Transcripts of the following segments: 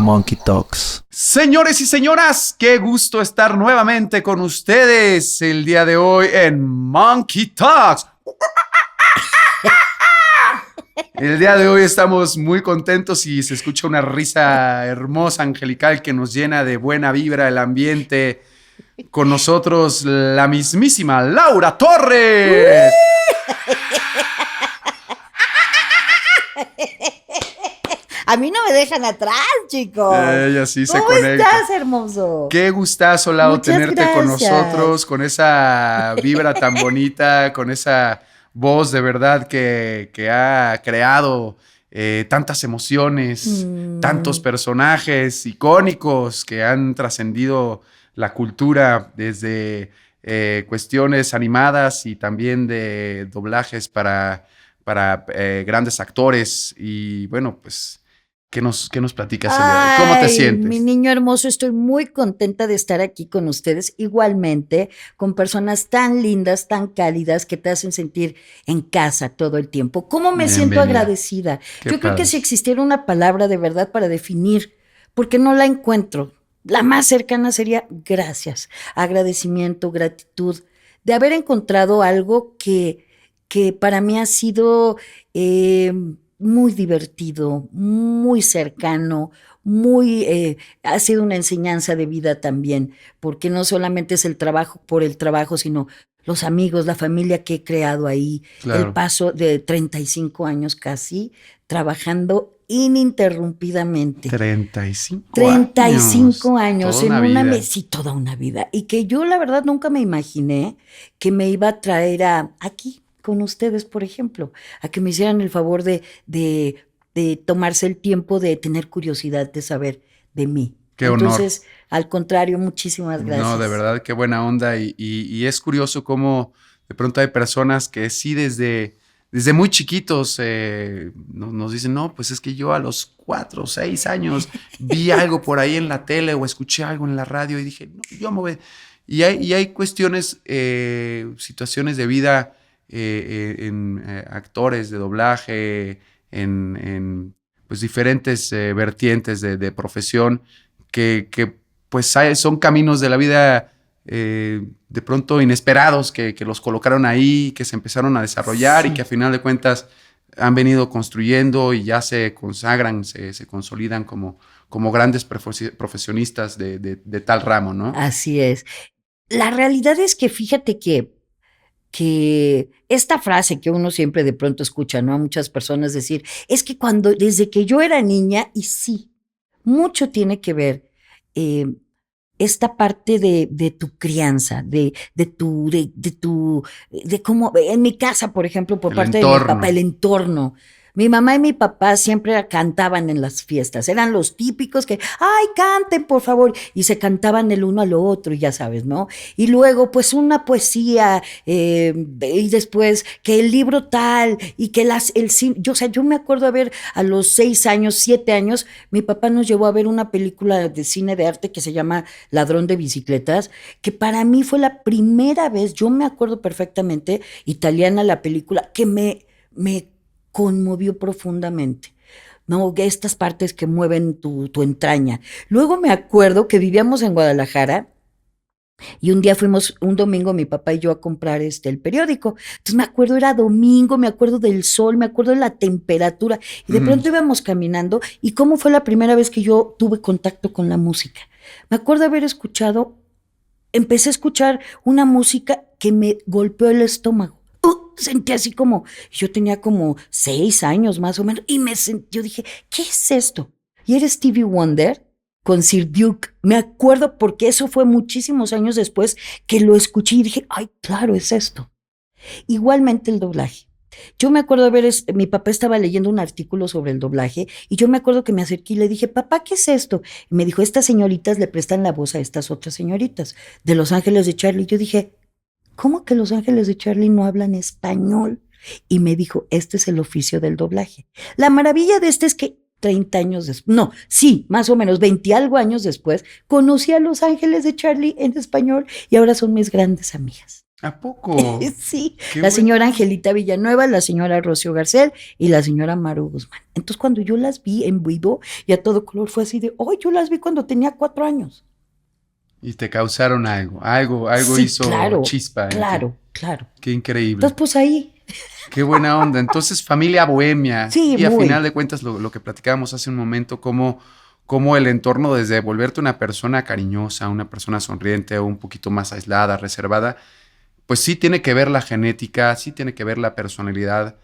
Monkey Talks. Señores y señoras, qué gusto estar nuevamente con ustedes el día de hoy en Monkey Talks. El día de hoy estamos muy contentos y se escucha una risa hermosa, angelical, que nos llena de buena vibra el ambiente. Con nosotros la mismísima Laura Torres. A mí no me dejan atrás, chicos. Ella sí se ¿Cómo conecta. estás, hermoso? Qué gustazo, Lau, Muchas tenerte gracias. con nosotros, con esa vibra tan bonita, con esa voz de verdad que ha creado tantas emociones, tantos personajes icónicos que han trascendido la cultura desde cuestiones animadas y también de doblajes para grandes actores. Y bueno, pues, ¿qué nos platicas el día de hoy? ¿Cómo te sientes? Mi niño hermoso, estoy muy contenta de estar aquí con ustedes, igualmente, con personas tan lindas, tan cálidas, que te hacen sentir en casa todo el tiempo. ¿Cómo me siento Bienvenida. agradecida? Qué Yo creo padre. que si existiera una palabra de verdad para definir, porque no la encuentro, la más cercana sería gracias, agradecimiento, gratitud, de haber encontrado algo que para mí ha sido muy divertido, muy cercano, ha sido una enseñanza de vida también, porque no solamente es el trabajo por el trabajo, sino los amigos, la familia que he creado ahí, Claro. el paso de 35 años casi, trabajando ininterrumpidamente. 35 años Toda en una una vida. mesa, toda una vida. Y que yo la verdad nunca me imaginé que me iba a traer aquí con ustedes, por ejemplo, a que me hicieran el favor de tomarse el tiempo de tener curiosidad de saber de mí. Qué honor. Entonces, al contrario, muchísimas gracias. No, de verdad, qué buena onda. Y es curioso cómo de pronto hay personas que sí desde muy chiquitos nos dicen, no, pues es que yo a los 4 o 6 años vi algo por ahí en la tele o escuché algo en la radio y dije, no, yo me voy. Y hay cuestiones, situaciones de vida en actores de doblaje, en pues diferentes vertientes de profesión que pues son caminos de la vida de pronto inesperados que los colocaron ahí, que se empezaron a desarrollar Sí. y que a final de cuentas han venido construyendo y ya se consagran, se consolidan como grandes profesionistas de tal ramo, ¿no? Así es. La realidad es que fíjate que esta frase que uno siempre de pronto escucha, ¿no? A muchas personas decir, es que desde que yo era niña, y sí, mucho tiene que ver esta parte de tu crianza, de cómo, en mi casa, por ejemplo, por El parte de mi entorno. papá, el entorno. Mi mamá y mi papá siempre cantaban en las fiestas. Eran los típicos que, ay, canten, por favor. Y se cantaban el uno al otro, y ya sabes, ¿no? Y luego, pues, una poesía, y después que el libro tal, y que yo me acuerdo a los 6 años, 7 años, mi papá nos llevó a ver una película de cine de arte que se llama Ladrón de bicicletas, que para mí fue la primera vez, yo me acuerdo perfectamente, italiana la película, que me conmovió profundamente, ¿no? Estas partes que mueven tu entraña. Luego me acuerdo que vivíamos en Guadalajara y un día fuimos, un domingo, mi papá y yo a comprar el periódico. Entonces me acuerdo, era domingo, me acuerdo del sol, me acuerdo de la temperatura, y de pronto íbamos caminando, y cómo fue la primera vez que yo tuve contacto con la música. Me acuerdo haber empecé a escuchar una música que me golpeó el estómago. Sentí así como, yo tenía como 6 años más o menos, y yo dije, ¿qué es esto? Y era Stevie Wonder con Sir Duke. Me acuerdo porque eso fue muchísimos años después que lo escuché y dije, ay, claro, es esto. Igualmente el doblaje. Yo me acuerdo mi papá estaba leyendo un artículo sobre el doblaje, y yo me acuerdo que me acerqué y le dije, papá, ¿qué es esto? Y me dijo, estas señoritas le prestan la voz a estas otras señoritas de Los Ángeles de Charlie. Y yo dije, ¿cómo que Los Ángeles de Charlie no hablan español? Y me dijo, este es el oficio del doblaje. La maravilla de es que 30 años después, no, sí, más o menos 20 y algo años después, conocí a Los Ángeles de Charlie en español, y ahora son mis grandes amigas. ¿A poco? Sí, Qué la bueno. señora Angelita Villanueva, la señora Rocío Garcel y la señora Maru Guzmán. Entonces, cuando yo las vi en vivo y a todo color, fue así de, oh, yo las vi cuando tenía 4 años. Y te causaron algo Sí, hizo claro, chispa en ti. claro, claro. Qué Entonces, increíble. pues ahí, Qué buena onda. Entonces, familia bohemia. sí, Y a final muy, de cuentas, lo que platicábamos hace un momento, cómo el entorno, desde volverte una persona cariñosa, una persona sonriente o un poquito más aislada, reservada, pues sí tiene que ver la genética, sí tiene que ver la personalidad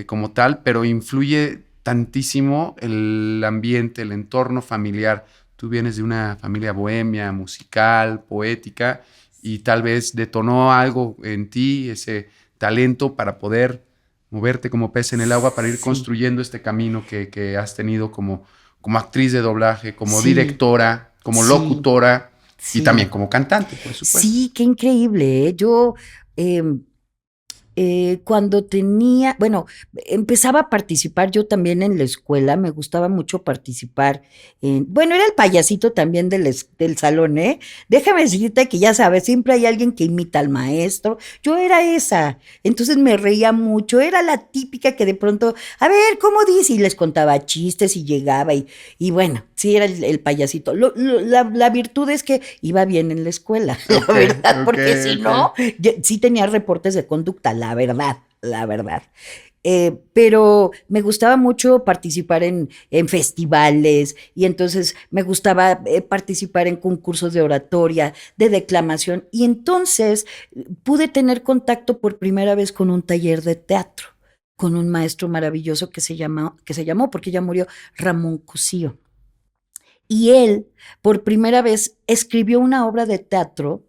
como tal, pero influye tantísimo el ambiente, el entorno familiar. Tú vienes de una familia bohemia, musical, poética, y tal vez detonó algo en ti, ese talento para poder moverte como pez en el agua, para ir sí, construyendo este camino que has tenido como actriz de doblaje, como sí, directora, como sí, locutora y también sí. como cantante, por supuesto. Sí, qué increíble, ¿eh? Yo, em, cuando tenía, bueno, empezaba a participar yo también en la escuela, me gustaba mucho participar bueno, era el payasito también del salón, ¿eh? Déjame decirte que ya sabes, siempre hay alguien que imita al maestro, yo era esa, entonces me reía mucho, era la típica que de pronto, a ver, ¿cómo dice? Y les contaba chistes y llegaba y bueno, sí era el payasito. La virtud es que iba bien en la escuela, la Ok, verdad, ok, porque si ok. no sí tenía reportes de conducta, la verdad, la verdad. Pero me gustaba mucho participar en festivales y entonces me gustaba participar en concursos de oratoria, de declamación y entonces pude tener contacto por primera vez con un taller de teatro, con un maestro maravilloso que se llamó porque ya murió, Ramón Cosío. Y él, por primera vez, escribió una obra de teatro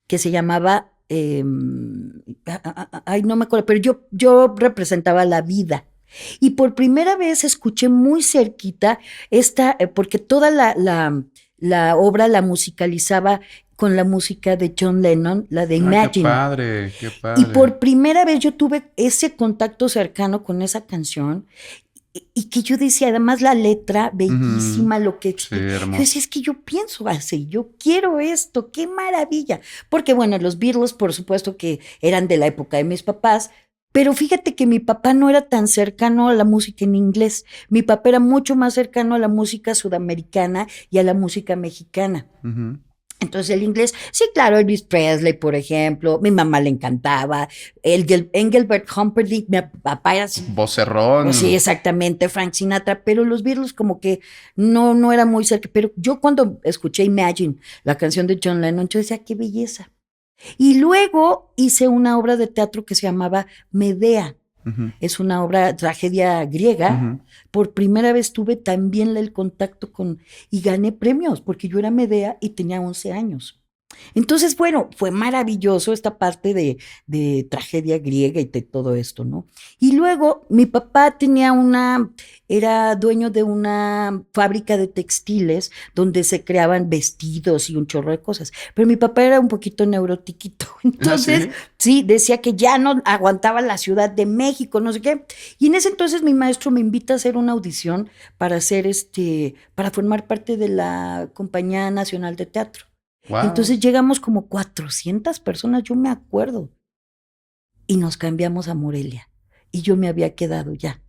que se llamaba, ay, no me acuerdo, pero yo representaba la vida. Y por primera vez escuché muy cerquita porque toda la obra la musicalizaba con la música de John Lennon, la de Ah, qué Imagine. padre, qué Y padre. por primera vez yo tuve ese contacto cercano con esa canción y que yo decía, además la letra, Ujú. bellísima, lo que Sí, explica. Yo decía, hermoso. es que yo pienso así, yo quiero esto, qué maravilla. Porque bueno, los Beatles, por supuesto que eran de la época de mis papás, pero fíjate que mi papá no era tan cercano a la música en inglés. Mi papá era mucho más cercano a la música sudamericana y a la música mexicana. Ujú. Entonces el inglés, sí, claro, Elvis Presley, por ejemplo, mi mamá le encantaba, Engelbert Humperdinck, mi papá era así, Vocerrón. pues sí, exactamente, Frank Sinatra, pero los Beatles como que no era muy cerca, pero yo cuando escuché Imagine, la canción de John Lennon, yo decía, qué belleza. Y luego hice una obra de teatro que se llamaba Medea, Ujú, es una obra, tragedia griega. ujú. Por primera vez tuve también el contacto y gané premios, porque yo era Medea y tenía 11 años. Entonces, bueno, fue maravilloso esta parte de tragedia griega y de todo esto, ¿no? Y luego mi papá era dueño de una fábrica de textiles donde se creaban vestidos y un chorro de cosas. Pero mi papá era un poquito neurotiquito. Ah, Entonces, sí. sí, decía que ya no aguantaba la Ciudad de México, no sé qué. Y en ese entonces mi maestro me invita a hacer una audición para para formar parte de la Compañía Nacional de Teatro. Wow. Entonces llegamos como 400 personas, yo me acuerdo, y nos cambiamos a Morelia. Y yo me había quedado ya.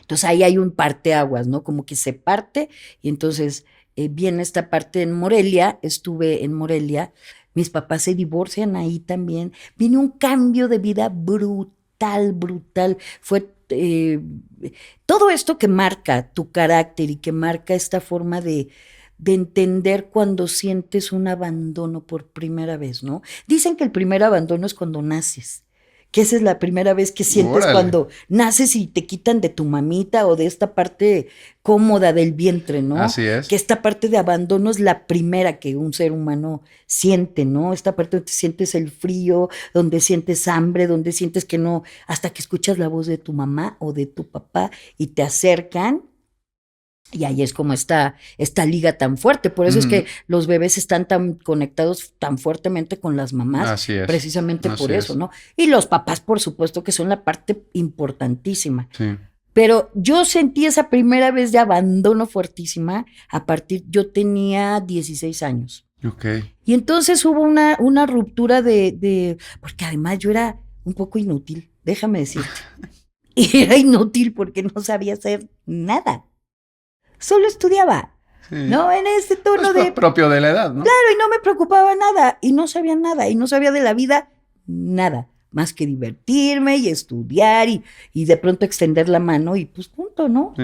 Entonces ahí hay un parteaguas, ¿no? Como que se parte y entonces viene esta parte en Morelia, estuve en Morelia, mis papás se divorcian ahí también, viene un cambio de vida brutal, brutal. Fue todo esto que marca tu carácter y que marca esta forma de entender cuando sientes un abandono por primera vez, ¿no? Dicen que el primer abandono es cuando naces, que esa es la primera vez que sientes Órale. cuando naces y te quitan de tu mamita o de esta parte cómoda del vientre, ¿no? Así Que es. esta parte de abandono es la primera que un ser humano siente, ¿no? Esta parte donde sientes el frío, donde sientes hambre, donde sientes que no, hasta que escuchas la voz de tu mamá o de tu papá y te acercan. Y ahí es como esta liga tan fuerte. Por eso es que Ujú. los bebés están tan conectados tan fuertemente con las mamás, Así es. precisamente por Así eso, es. ¿no? Y los papás, por supuesto, que son la parte importantísima. Sí. Pero yo sentí esa primera vez de abandono fuertísima yo tenía 16 años. Ok. Y entonces hubo una ruptura porque además yo era un poco inútil, déjame decirte. Y era inútil porque no sabía hacer nada. Solo estudiaba, Sí. ¿no? En este Pues tono de, propio de la edad, ¿no? claro, y no me preocupaba nada, y no sabía nada, y no sabía de la vida nada, más que divertirme y estudiar y de pronto extender la mano y pues punto, ¿no? Sí.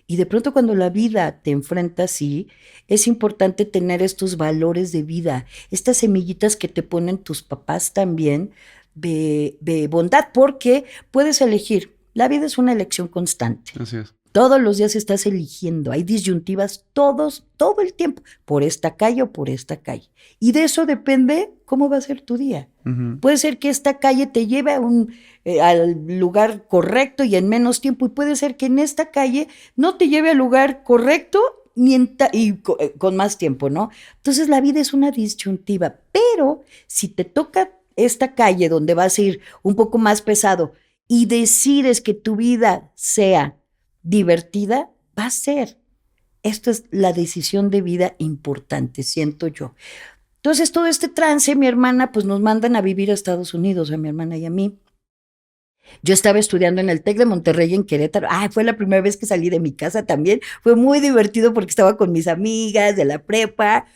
Y de pronto cuando la vida te enfrenta así, es importante tener estos valores de vida, estas semillitas que te ponen tus papás también de bondad, porque puedes elegir. La vida es una elección constante. Así es. Todos los días estás eligiendo, hay disyuntivas todo el tiempo, por esta calle o por esta calle. Y de eso depende cómo va a ser tu día. Ujú. Puede ser que esta calle te lleve al lugar correcto y en menos tiempo, y puede ser que en esta calle no te lleve al lugar correcto con más tiempo, ¿no? Entonces la vida es una disyuntiva, pero si te toca esta calle donde vas a ir un poco más pesado y decides que tu vida sea divertida, va a ser. Esto es la decisión de vida importante, siento yo. Entonces, todo este trance, mi hermana, pues nos mandan a vivir a Estados Unidos, a mi hermana y a mí. Yo estaba estudiando en el TEC de Monterrey en Querétaro. Fue la primera vez que salí de mi casa también. Fue muy divertido porque estaba con mis amigas de la prepa.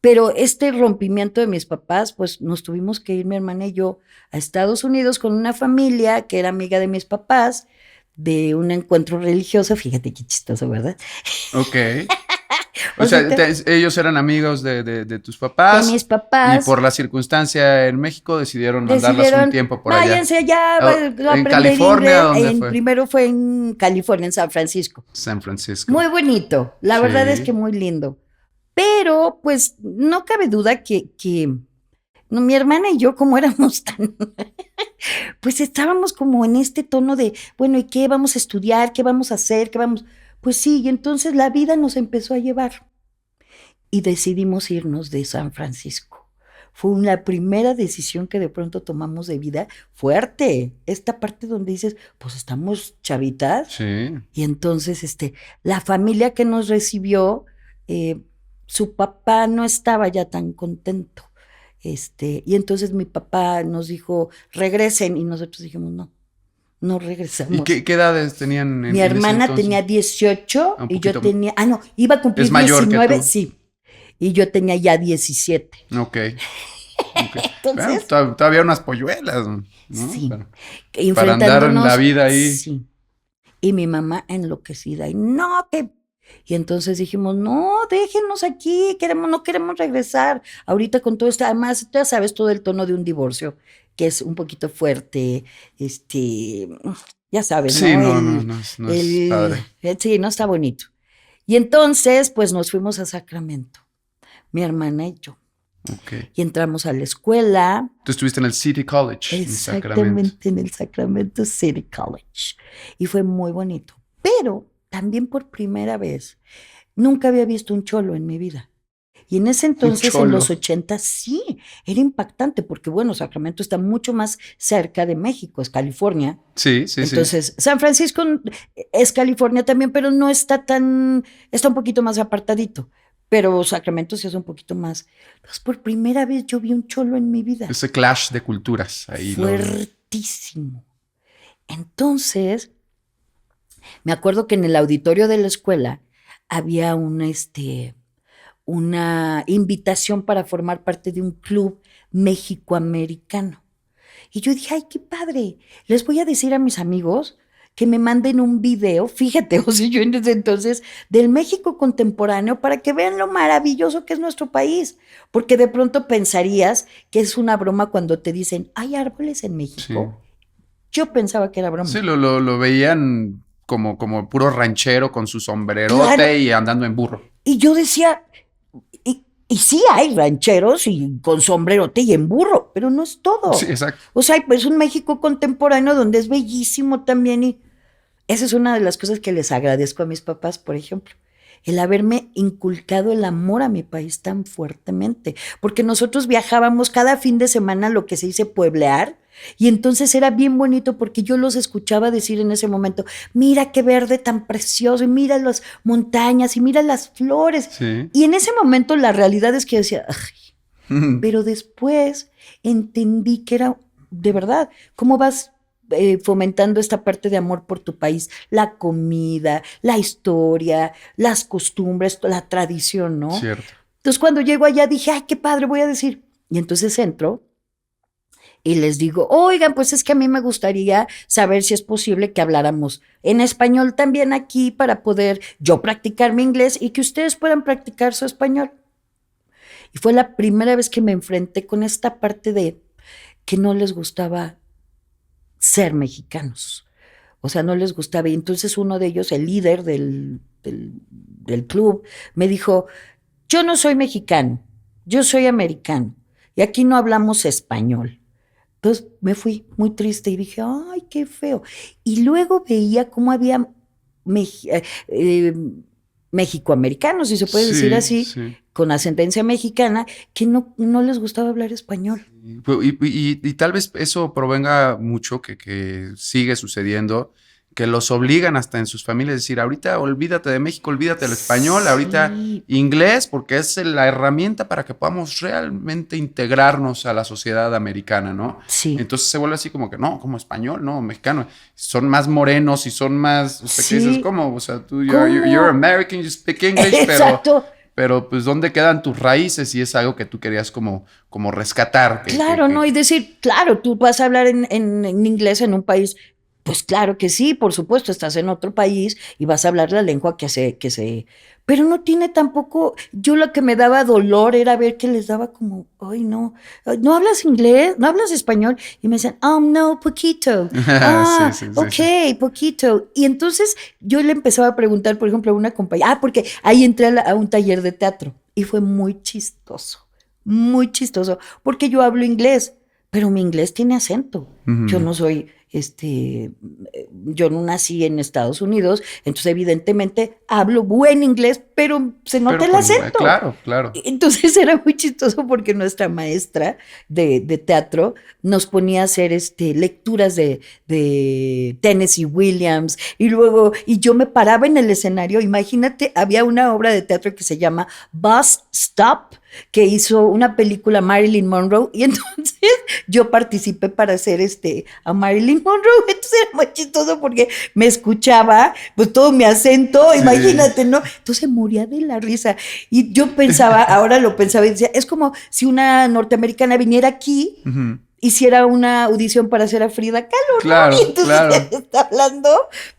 Pero este rompimiento de mis papás, pues nos tuvimos que ir, mi hermana y yo, a Estados Unidos con una familia que era amiga de mis papás, de un encuentro religioso. Fíjate qué chistoso, ¿verdad? Ok. O O sea, sea, ellos eran amigos de tus de papás mis y papás por la circunstancia en México decidieron mandarlas un decidieron, tiempo por allá. váyanse allá a ¿En aprender California inglés. dónde fue? Primero fue en California, en San Francisco. San Francisco. Muy bonito, la verdad es que Sí. muy lindo. Pero, pues, no cabe duda que no, mi hermana y yo, como éramos tan, pues estábamos como en este tono de, bueno, ¿y qué vamos a estudiar? ¿Qué vamos a hacer? ¿Qué vamos? Pues sí, y entonces la vida nos empezó a llevar y decidimos irnos de San Francisco. Fue una primera decisión que de pronto tomamos de vida fuerte. Esta parte donde dices, pues estamos chavitas. Sí. Y entonces, la familia que nos recibió, su papá no estaba ya tan contento. Y entonces mi papá nos dijo, regresen, y nosotros dijimos, no, no ¿Y regresamos. qué edades tenían Mi en ese hermana entonces? tenía 18 Un y yo poquito. tenía, no, iba a cumplir Es mayor que 19, tú. sí, y yo tenía ya 17. Ok. Bueno, Entonces, todavía unas polluelas, ¿no? sí, Para andar en enfrentándonos, la vida ahí. sí. Y mi mamá enloquecida, y no, que... Y entonces dijimos, no, déjenos aquí, no queremos regresar. Ahorita con todo esto, además, ya sabes, todo el tono de un divorcio, que es un poquito fuerte, ya sabes, Sí, ¿no? no es padre. Sí, no está bonito. Y entonces, pues nos fuimos a Sacramento, mi hermana y yo. Ok. Y entramos a la escuela. Tú estuviste en el City College en Sacramento. Exactamente, en el Sacramento City College. Y fue muy bonito. Pero también por primera vez, nunca había visto un cholo en mi vida. Y en ese entonces, en los 80, sí, era impactante, porque bueno, Sacramento está mucho más cerca de México, es California. Sí, sí, entonces, San Francisco es California también, pero no está está un poquito más apartadito. Pero Sacramento sí es un poquito más. Entonces, por primera vez yo vi un cholo en mi vida. Ese clash de culturas ahí. Fuertísimo. Entonces, me acuerdo que en el auditorio de la escuela había una invitación para formar parte de un club mexicoamericano. Y yo dije, ay, qué padre. Les voy a decir a mis amigos que me manden un video, fíjate, o sea, yo en ese entonces, del México contemporáneo para que vean lo maravilloso que es nuestro país. Porque de pronto pensarías que es una broma cuando te dicen, ¿hay árboles en México? Sí. Yo pensaba que era broma. Sí, lo veían como puro ranchero con su sombrerote, claro, y andando en burro. Y yo decía, y sí hay rancheros y con sombrerote y en burro, pero no es todo. Sí, exacto. O sea, pues un México contemporáneo donde es bellísimo también, y esa es una de las cosas que les agradezco a mis papás, por ejemplo, el haberme inculcado el amor a mi país tan fuertemente, porque nosotros viajábamos cada fin de semana, lo que se dice pueblear, Y entonces era bien bonito porque yo los escuchaba decir en ese momento, mira qué verde tan precioso, y mira las montañas, y mira las flores. Sí. Y en ese momento la realidad es que yo decía, ay, pero después entendí que era de verdad, ¿cómo vas fomentando esta parte de amor por tu país? La comida, la historia, las costumbres, la tradición, ¿no? Cierto. Entonces cuando llego allá dije, ay, qué padre, voy a decir. Y entonces entro y les digo, oigan, pues es que a mí me gustaría saber si es posible que habláramos en español también aquí para poder yo practicar mi inglés y que ustedes puedan practicar su español. Y fue la primera vez que me enfrenté con esta parte de que no les gustaba ser mexicanos. O sea, no les gustaba. Y entonces uno de ellos, el líder del club, me dijo, yo no soy mexicano, yo soy americano y aquí no hablamos español. Entonces me fui muy triste y dije, ay, qué feo. Y luego veía cómo había mexicoamericanos, si se puede decir así, sí. con ascendencia mexicana, que no les gustaba hablar español. Y tal vez eso provenga mucho, que sigue sucediendo, que los obligan hasta en sus familias a decir, ahorita olvídate de México, olvídate del español, ahorita inglés, porque es la herramienta para que podamos realmente integrarnos a la sociedad americana, ¿no? Sí. Entonces se vuelve así como que, no, como español, no, mexicano. Son más morenos y son más, o sea, Sí. ¿qué dices? ¿Cómo? O sea, tú, you're American, you speak English, Exacto. pero pues ¿dónde quedan tus raíces? Y es algo que tú querías como rescatar. Claro, ¿no? Y decir, claro, tú vas a hablar en inglés en un país, pues claro que sí, por supuesto, estás en otro país y vas a hablar la lengua que se... Pero no tiene tampoco, yo lo que me daba dolor era ver que les daba como, ay no, ¿no hablas inglés? ¿No hablas español? Y me decían, oh no, poquito. Sí, ok, sí. poquito. Y entonces yo le empezaba a preguntar, por ejemplo, a una compañera, porque ahí entré a un taller de teatro y fue muy chistoso, porque yo hablo inglés, pero mi inglés tiene acento. Yo no soy, yo no nací en Estados Unidos, entonces evidentemente hablo buen inglés, pero se nota el acento. Claro, claro. Entonces era muy chistoso porque nuestra maestra de teatro nos ponía a hacer lecturas de Tennessee Williams y yo me paraba en el escenario. Imagínate, había una obra de teatro que se llama Bus Stop, que hizo una película Marilyn Monroe, y entonces yo participé para hacer a Marilyn Monroe. Entonces era muy chistoso porque me escuchaba, pues todo mi acento, sí. Imagínate, ¿no? Entonces moría de la risa. Y yo pensaba, ahora lo pensaba y decía, es como si una norteamericana viniera aquí, hiciera una audición para hacer a Frida Kahlo, claro, ¿no? Y entonces claro. está hablando,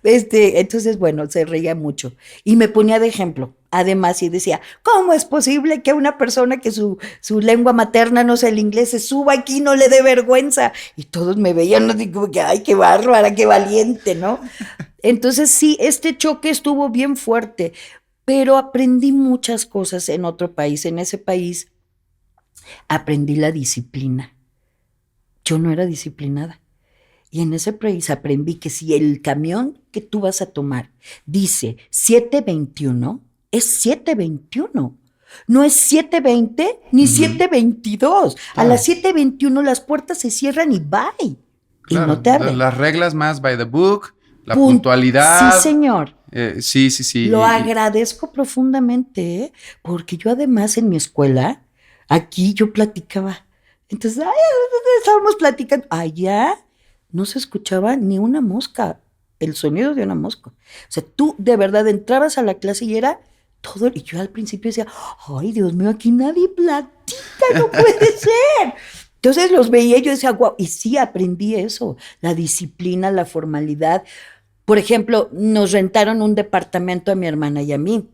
entonces bueno, se reía mucho. Y me ponía de ejemplo, además, y decía, ¿cómo es posible que a una persona que su lengua materna no sea el inglés se suba aquí y no le dé vergüenza? Y todos me veían así como que, ay, qué bárbara, qué valiente, ¿no? Entonces sí, este choque estuvo bien fuerte, pero aprendí muchas cosas en otro país. En ese país aprendí la disciplina. Yo no era disciplinada. Y en ese país aprendí que si el camión que tú vas a tomar dice 7:21, es 7:21. No es 7:20 ni 7:22. A las 7:21 las puertas se cierran y bye. Claro, y no te abren. Las reglas más by the book, la puntualidad. Sí, señor. Sí. Lo agradezco profundamente, ¿eh? Porque yo además en mi escuela, aquí yo platicaba. Entonces, estábamos platicando. Allá no se escuchaba ni una mosca, el sonido de una mosca. O sea, tú de verdad entrabas a la clase y era todo. Y yo al principio decía, ay, Dios mío, aquí nadie platica, no puede ser. Entonces los veía y yo decía, guau, y sí aprendí eso, la disciplina, la formalidad. Por ejemplo, nos rentaron un departamento a mi hermana y a mí.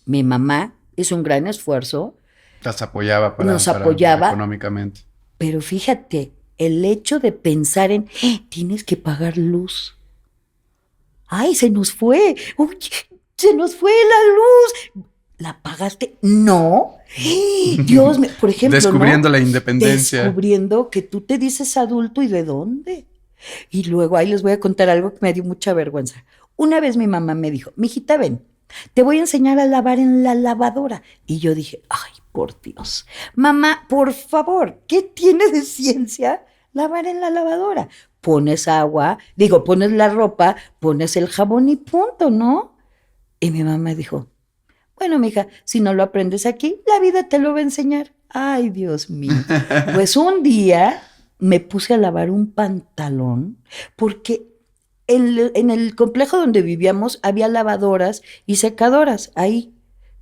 Mi mamá hizo un gran esfuerzo. Nos apoyaba económicamente. Pero fíjate, el hecho de pensar en, tienes que pagar luz. Ay, se nos fue. Uy, se nos fue la luz. ¿La pagaste? No. Dios mío, por ejemplo, descubriendo, ¿no? La independencia. Descubriendo que tú te dices adulto y de dónde. Y luego ahí les voy a contar algo que me dio mucha vergüenza. Una vez mi mamá me dijo, mijita, ven, te voy a enseñar a lavar en la lavadora. Y yo dije, ay, por Dios, mamá, por favor, ¿qué tiene de ciencia lavar en la lavadora. Pones agua, pones la ropa, pones el jabón y punto, ¿no? Y mi mamá dijo, bueno, mija, si no lo aprendes aquí, la vida te lo va a enseñar. Ay, Dios mío. Pues un día me puse a lavar un pantalón porque en el complejo donde vivíamos había lavadoras y secadoras ahí,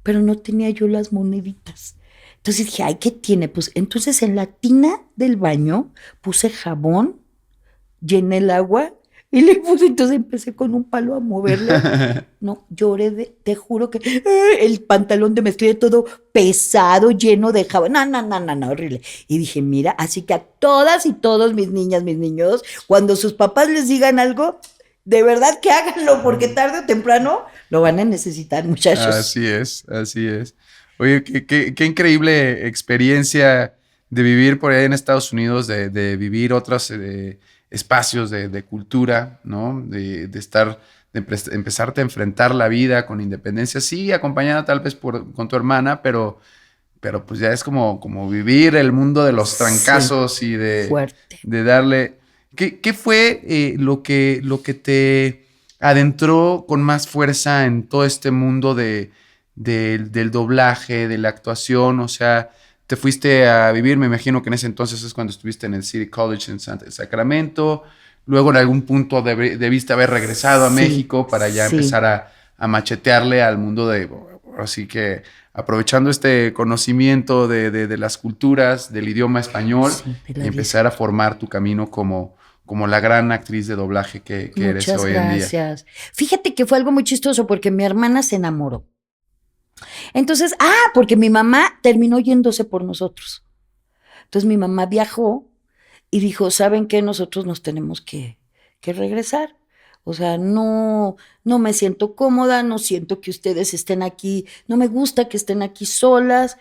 pero no tenía yo las moneditas. Entonces dije, ay, ¿qué tiene? Pues entonces en la tina del baño puse jabón, llené el agua y le puse, entonces empecé con un palo a moverle. No, lloré, te juro que el pantalón de mezclilla todo pesado, lleno de jabón. No, horrible. Y dije, mira, así que a todas y todos mis niñas, mis niños, cuando sus papás les digan algo, de verdad que háganlo, porque tarde o temprano lo van a necesitar, muchachos. Así es, así es. Oye, qué increíble experiencia de vivir por ahí en Estados Unidos, de vivir otros espacios de cultura, ¿no? De estar, empezarte a enfrentar la vida con independencia, sí, acompañada tal vez con tu hermana, pero pues ya es como vivir el mundo de los trancazos sí, y fuerte. de darle... ¿Qué fue lo que te adentró con más fuerza en todo este mundo del doblaje, de la actuación? O sea, te fuiste a vivir, me imagino que en ese entonces es cuando estuviste en el City College en Sacramento, luego en algún punto debiste haber regresado a México para ya empezar a machetearle al mundo así que aprovechando este conocimiento de las culturas, del idioma español, y empezar a formar tu camino como la gran actriz de doblaje que eres hoy en día. Muchas gracias. Fíjate que fue algo muy chistoso porque mi hermana se enamoró. Entonces, porque mi mamá terminó yéndose por nosotros. Entonces mi mamá viajó y dijo, ¿saben qué? Nosotros nos tenemos que regresar. O sea, no me siento cómoda, no siento que ustedes estén aquí, no me gusta que estén aquí solas.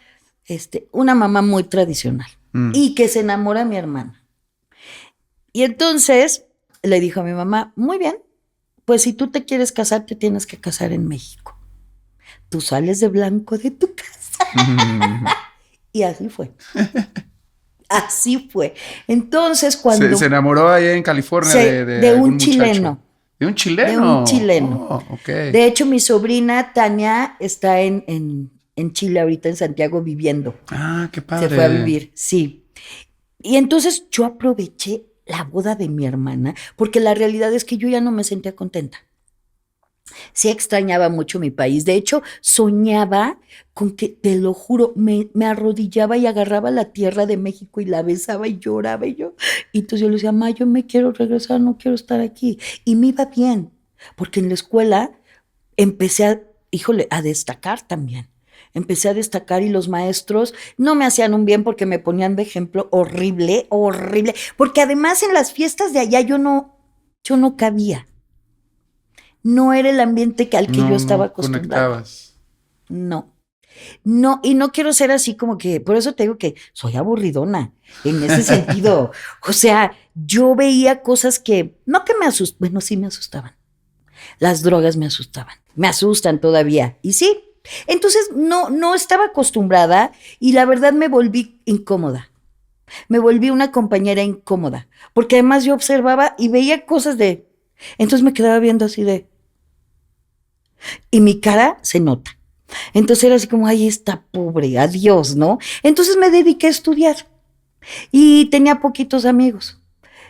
Una mamá muy tradicional y que se enamora de mi hermana. Y entonces le dijo a mi mamá, muy bien, pues si tú te quieres casar, te tienes que casar en México. Tú sales de blanco de tu casa. Y así fue. Así fue. Entonces cuando... Se enamoró allá en California de un chileno. ¿De un chileno? De un chileno. Oh, okay. De hecho, mi sobrina Tania está en Chile ahorita, en Santiago, viviendo. Ah, qué padre. Se fue a vivir, sí. Y entonces yo aproveché la boda de mi hermana, porque la realidad es que yo ya no me sentía contenta. Sí extrañaba mucho mi país. De hecho, soñaba con que, te lo juro, me arrodillaba y agarraba la tierra de México y la besaba y lloraba y yo. Y entonces yo le decía, ma, yo me quiero regresar, no quiero estar aquí. Y me iba bien, porque en la escuela empecé a destacar también. Empecé a destacar y los maestros no me hacían un bien porque me ponían de ejemplo horrible. Porque además en las fiestas de allá yo no cabía. No era el ambiente al que yo estaba acostumbrada. Conectabas. No, y no quiero ser así como que, por eso te digo que soy aburridona en ese sentido. O sea, yo veía cosas que, no que me asustaban, bueno, sí me asustaban. Las drogas me asustaban, me asustan todavía, y sí. Entonces no estaba acostumbrada y la verdad me volví incómoda. Me volví una compañera incómoda, porque además yo observaba y veía cosas entonces me quedaba viendo así y mi cara se nota. Entonces era así como, ay, esta pobre, adiós, ¿no? Entonces me dediqué a estudiar y tenía poquitos amigos.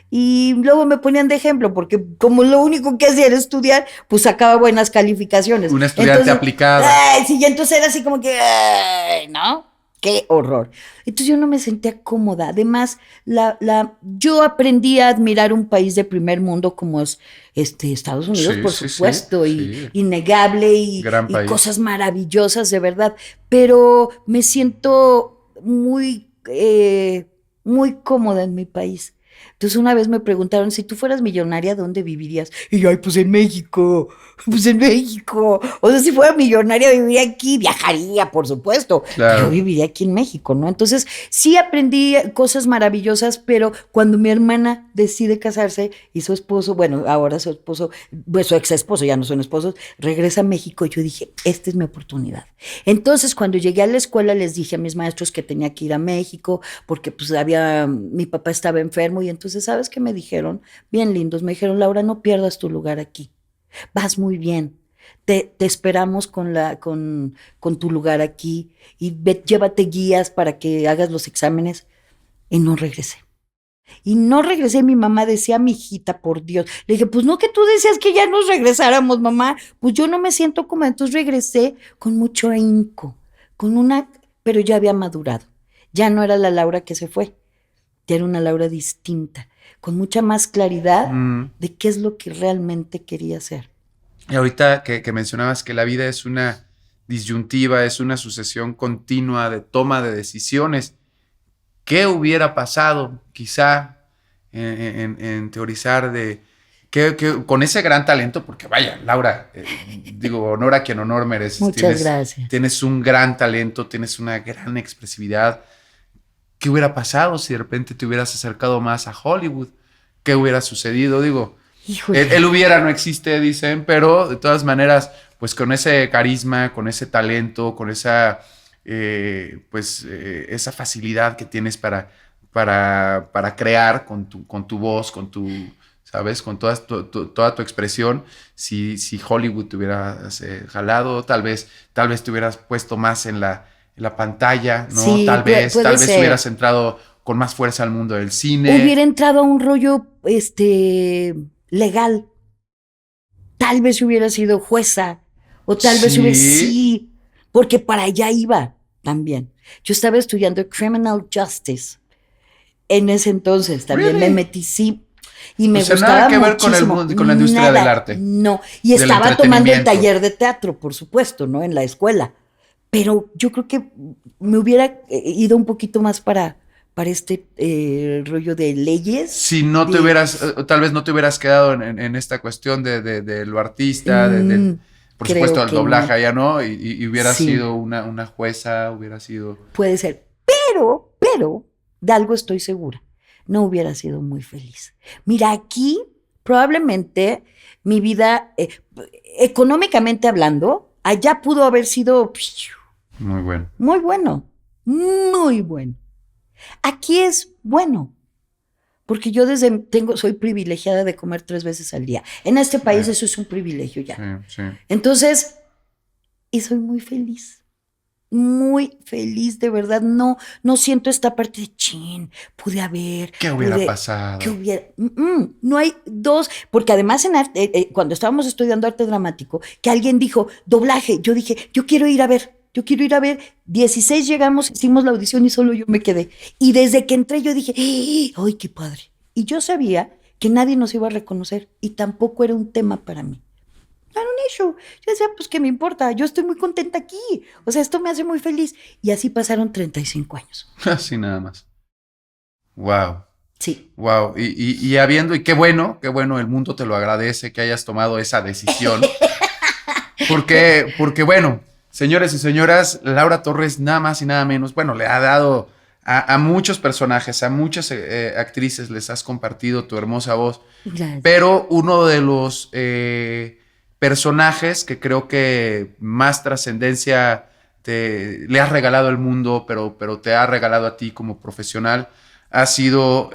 Y luego me ponían de ejemplo, porque como lo único que hacía era estudiar, pues sacaba buenas calificaciones. Una estudiante aplicada. Sí, y entonces era así como que, ay, ¿no? Qué horror. Entonces yo no me sentía cómoda. Además, yo aprendí a admirar un país de primer mundo como es Estados Unidos, por supuesto, y innegable, y cosas maravillosas, de verdad. Pero me siento muy cómoda en mi país. Entonces una vez me preguntaron, si tú fueras millonaria, ¿dónde vivirías? Y yo, ay, pues en México. O sea, si fuera millonaria, viviría aquí, viajaría, por supuesto. Claro. Pero viviría aquí en México, ¿no? Entonces sí aprendí cosas maravillosas, pero cuando mi hermana decide casarse y su esposo, bueno, ahora su esposo, pues su ex esposo, ya no son esposos, regresa a México, yo dije, esta es mi oportunidad. Entonces cuando llegué a la escuela les dije a mis maestros que tenía que ir a México, porque pues mi papá estaba enfermo y Y entonces, ¿sabes qué me dijeron? Bien lindos, me dijeron, Laura, no pierdas tu lugar aquí. Vas muy bien. Te esperamos con tu lugar aquí y llévate guías para que hagas los exámenes. Y no regresé. Y no regresé. Mi mamá decía, mi hijita, por Dios. Le dije, pues no, que tú decías que ya nos regresáramos, mamá. Pues yo no me siento cómoda. Entonces regresé con mucho ahínco, pero ya había madurado. Ya no era la Laura que se fue. Ya era una Laura distinta, con mucha más claridad de qué es lo que realmente quería hacer. Y ahorita que mencionabas que la vida es una disyuntiva, es una sucesión continua de toma de decisiones. ¿Qué hubiera pasado quizá en teorizar de con ese gran talento? Porque vaya, Laura, digo, honor a quien honor mereces. Muchas gracias. Tienes un gran talento, tienes una gran expresividad. ¿Qué hubiera pasado si de repente te hubieras acercado más a Hollywood? ¿Qué hubiera sucedido? Digo, el hubiera no existe, dicen, pero de todas maneras, pues con ese carisma, con ese talento, con esa... esa facilidad que tienes para crear con tu voz, ¿sabes? Con toda tu expresión. Si Hollywood te hubiera jalado, tal vez te hubieras puesto más en la pantalla, ¿no? Sí, tal vez ser. hubieras entrado con más fuerza al mundo del cine. Hubiera entrado a un rollo legal. Tal vez hubiera sido jueza, o tal vez hubiera... Sí, porque para allá iba también. Yo estaba estudiando Criminal Justice en ese entonces, también me metí, sí, y me gustaba nada que ver muchísimo. con la industria del arte. No, y estaba tomando el taller de teatro, por supuesto, ¿no? En la escuela. Pero yo creo que me hubiera ido un poquito más para este rollo de leyes. Si no te hubieras, tal vez no te hubieras quedado en esta cuestión de lo artista, por supuesto, el doblaje allá, ¿no? Y hubiera sido una jueza, hubiera sido... Puede ser, pero, de algo estoy segura, no hubiera sido muy feliz. Mira, aquí probablemente mi vida, económicamente hablando, allá pudo haber sido... Muy bueno. Muy bueno, muy bueno. Aquí es bueno, porque yo soy privilegiada de comer 3 veces al día. En este país eso es un privilegio ya. Sí. Entonces, y soy muy feliz de verdad. No siento esta parte de chin, pude haber. ¿Qué hubiera pasado? No hay dos, porque además en arte, cuando estábamos estudiando arte dramático, que alguien dijo doblaje, yo dije, yo quiero ir a ver. 16 llegamos, hicimos la audición y solo yo me quedé. Y desde que entré yo dije, ¡ay, qué padre! Y yo sabía que nadie nos iba a reconocer y tampoco era un tema para mí. No era un issue. Yo decía, pues, ¿qué me importa? Yo estoy muy contenta aquí. O sea, esto me hace muy feliz. Y así pasaron 35 años. Así nada más. Wow. Sí. Wow. Y qué bueno, el mundo te lo agradece que hayas tomado esa decisión. Porque bueno, señores y señoras, Laura Torres, nada más y nada menos, bueno, le ha dado a muchos personajes, a muchas actrices, les has compartido tu hermosa voz. Gracias. Pero uno de los personajes que creo que más trascendencia le has regalado al mundo, pero te ha regalado a ti como profesional, ha sido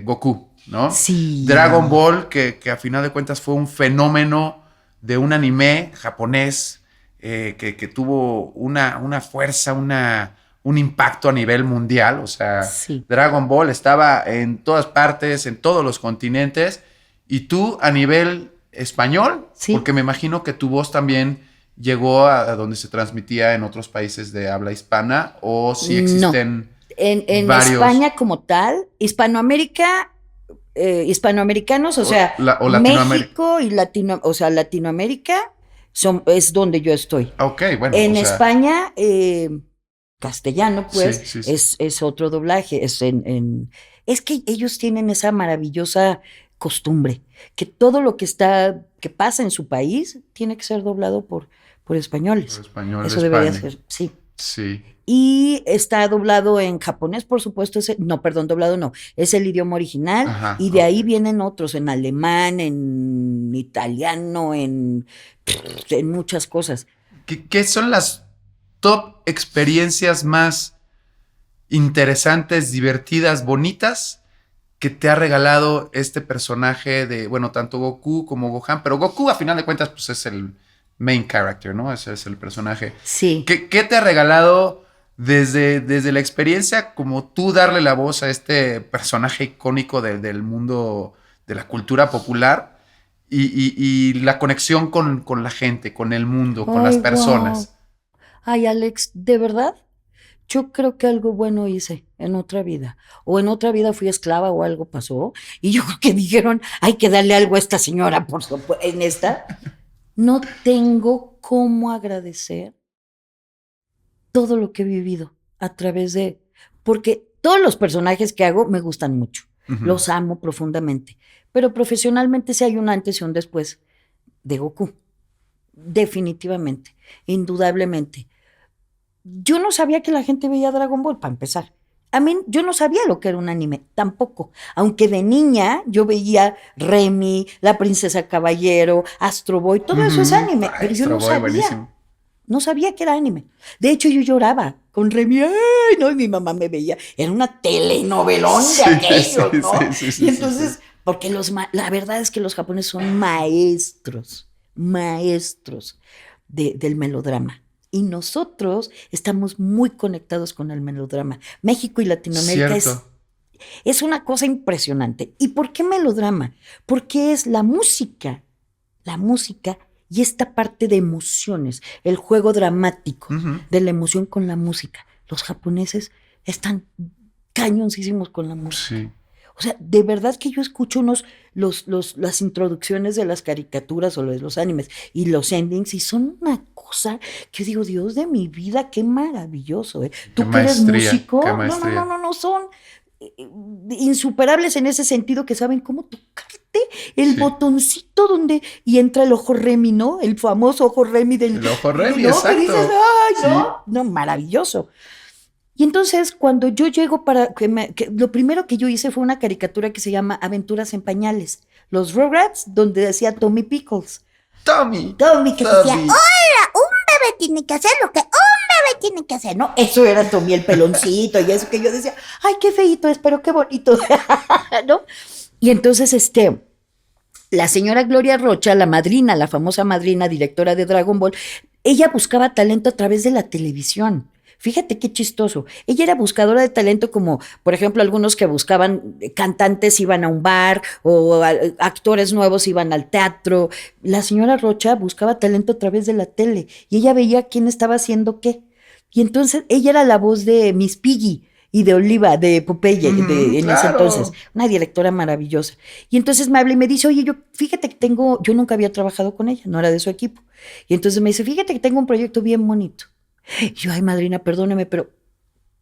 Goku, ¿no? Sí. Dragon Ball, que a final de cuentas fue un fenómeno de un anime japonés que tuvo una fuerza, un impacto a nivel mundial. O sea, sí. Dragon Ball estaba en todas partes, en todos los continentes. Y tú a nivel español, sí. Porque me imagino que tu voz también llegó a donde se transmitía en otros países de habla hispana, o si existen... No. En España como tal, Hispanoamérica... hispanoamericanos, o sea, México y Latinoamérica es donde yo estoy. Ok, bueno. En España, castellano, pues, sí. Es otro doblaje. Es que ellos tienen esa maravillosa costumbre, que todo lo que pasa en su país tiene que ser doblado por españoles. Por españoles. Eso debería ser, sí. Sí. Y está doblado en japonés, por supuesto. Doblado no. Es el idioma original. Ajá, y de ahí vienen otros, en alemán, en italiano, en muchas cosas. ¿Qué son las top experiencias más interesantes, divertidas, bonitas que te ha regalado este personaje de, bueno, tanto Goku como Gohan, pero Goku a final de cuentas pues es el main character, ¿no? Ese es el personaje. Sí. ¿Qué te ha regalado desde la experiencia como tú darle la voz a este personaje icónico del mundo de la cultura popular y la conexión con la gente, con el mundo, con las Ay, personas? wow. Ay, Alex, ¿de verdad? Yo creo que algo bueno hice en otra vida. O en otra vida fui esclava o algo pasó. Y yo creo que dijeron, hay que darle algo a esta señora por en esta. No tengo cómo agradecer todo lo que he vivido a través de... Porque todos los personajes que hago me gustan mucho. Ujú. Los amo profundamente. Pero profesionalmente sí hay un antes y un después de Goku. Definitivamente. Indudablemente. Yo no sabía que la gente veía Dragon Ball, para empezar. A mí, yo no sabía lo que era un anime, tampoco. Aunque de niña yo veía Remy, La Princesa Caballero, Astro Boy, todo eso es Ujú. anime, Ay, pero yo Astro no Boy, sabía. buenísimo. No sabía que era anime. De hecho, yo lloraba con Remy. ¡Ay! No, y mi mamá me veía. Era una telenovelón de aquellos, ¿no? Y entonces, porque la verdad es que los japoneses son maestros del melodrama. Y nosotros estamos muy conectados con el melodrama. México y Latinoamérica Cierto. es una cosa impresionante. ¿Y por qué melodrama? Porque es la música y esta parte de emociones, el juego dramático Ujú. de la emoción con la música. Los japoneses están cañoncísimos con la música. Sí. O sea, de verdad que yo escucho las introducciones de las caricaturas o de los animes y los endings y son una cosa que yo digo, Dios de mi vida, qué maravilloso, ¿eh? Qué Tú que eres maestría, músico, qué no, maestría. no, no, son insuperables en ese sentido que saben cómo tocarte el Sí. botoncito donde y entra el ojo Remy, ¿no? El famoso ojo Remy El ojo Remy, ¿no? Que dices, exacto. ay, Sí. no, maravilloso. Y entonces, cuando yo llego lo primero que yo hice fue una caricatura que se llama Aventuras en Pañales. Los Rugrats, donde decía Tommy Pickles. Tommy. Tommy que decía, Tommy. hola, un bebé tiene que hacer lo que un bebé tiene que hacer, ¿no? Eso era Tommy el peloncito y eso que yo decía, ay, qué feíto es, pero qué bonito, ¿no? Y entonces, la señora Gloria Rocha, la madrina, la famosa madrina, directora de Dragon Ball, ella buscaba talento a través de la televisión. Fíjate qué chistoso. Ella era buscadora de talento como, por ejemplo, algunos que buscaban cantantes iban a un bar o actores nuevos iban al teatro. La señora Rocha buscaba talento a través de la tele y ella veía quién estaba haciendo qué. Y entonces ella era la voz de Miss Piggy y de Oliva, de Popeye, en ese entonces, Claro. una directora maravillosa. Y entonces me habla y me dice, oye, fíjate que yo nunca había trabajado con ella, no era de su equipo. Y entonces me dice, fíjate que tengo un proyecto bien bonito. Y yo, ay, madrina, perdóneme, pero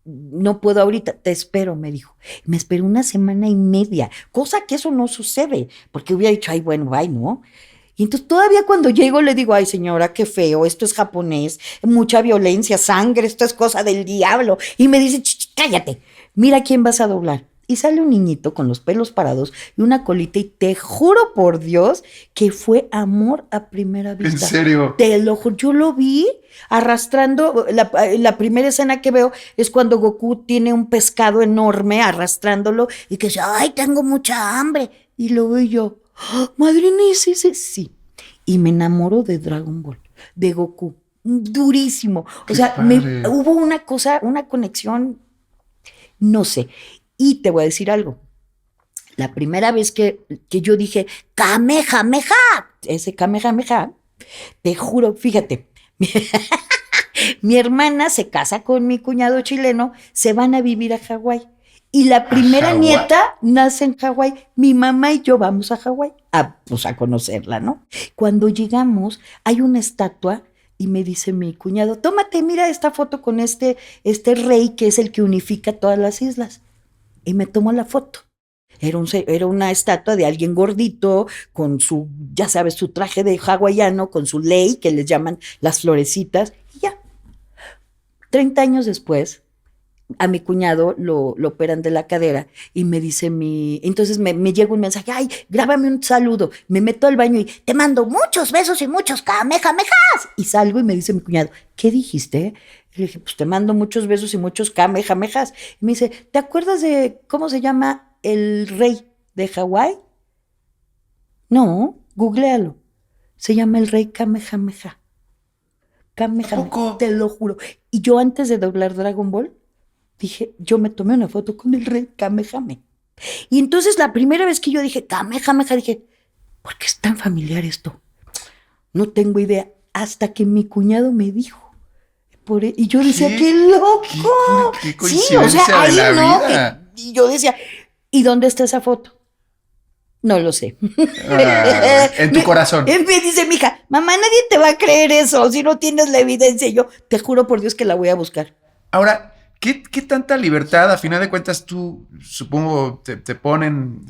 no puedo ahorita, te espero, me dijo. Me esperó una semana y media, cosa que eso no sucede, porque hubiera dicho, ay, bueno, bye, ¿no? Y entonces todavía cuando llego le digo, ay señora, qué feo, esto es japonés, mucha violencia, sangre, esto es cosa del diablo. Y me dice, cállate, mira quién vas a doblar. Y sale un niñito con los pelos parados y una colita y te juro por Dios que fue amor a primera ¿En vista. serio? Te lo juro, yo lo vi arrastrando, la primera escena que veo es cuando Goku tiene un pescado enorme arrastrándolo y que dice, ay, tengo mucha hambre. Y lo veo yo, ¡oh, madrina! Sí. Y me enamoro de Dragon Ball, de Goku, durísimo. O Qué sea, padre. hubo una cosa, una conexión, no sé. Y te voy a decir algo. La primera vez que yo dije, Kamehameha, ese Kamehameha, te juro, fíjate, mi hermana se casa con mi cuñado chileno, se van a vivir a Hawái. Y la primera Hawái. nieta nace en Hawái. Mi mamá y yo vamos a Hawái, pues a conocerla, ¿no? Cuando llegamos, hay una estatua y me dice mi cuñado, tómate, mira esta foto con este rey que es el que unifica todas las islas. Y me tomó la foto. Era una estatua de alguien gordito, con su, ya sabes, su traje de hawaiano, con su lei, que les llaman las florecitas, y ya. 30 años después, a mi cuñado lo operan de la cadera y me dice entonces me llega un mensaje, ay, grábame un saludo, me meto al baño y te mando muchos besos y muchos kamehamehas. Y salgo y me dice mi cuñado, ¿qué dijiste? Y le dije, pues te mando muchos besos y muchos kamehamehas. Y me dice, ¿te acuerdas de cómo se llama El Rey de Hawái. No, googléalo. Se llama El Rey Kamehameha. Kamehameha, ¿Poco? te lo juro. Y yo antes de doblar Dragon Ball, dije, yo me tomé una foto con el Rey Kamehameha. Y entonces la primera vez que yo dije Kamehameha, dije, ¿por qué es tan familiar esto? No tengo idea. Hasta que mi cuñado me dijo. Y yo decía, ¡qué loco! ¡Qué coincidencia sí, o sea, de la vida! Y yo decía, ¿y dónde está esa foto? No lo sé. En tu corazón. Él me dice, mija, mamá, nadie te va a creer eso si no tienes la evidencia. Y yo, te juro por Dios que la voy a buscar. Ahora, ¿qué tanta libertad? A final de cuentas, tú, supongo, te ponen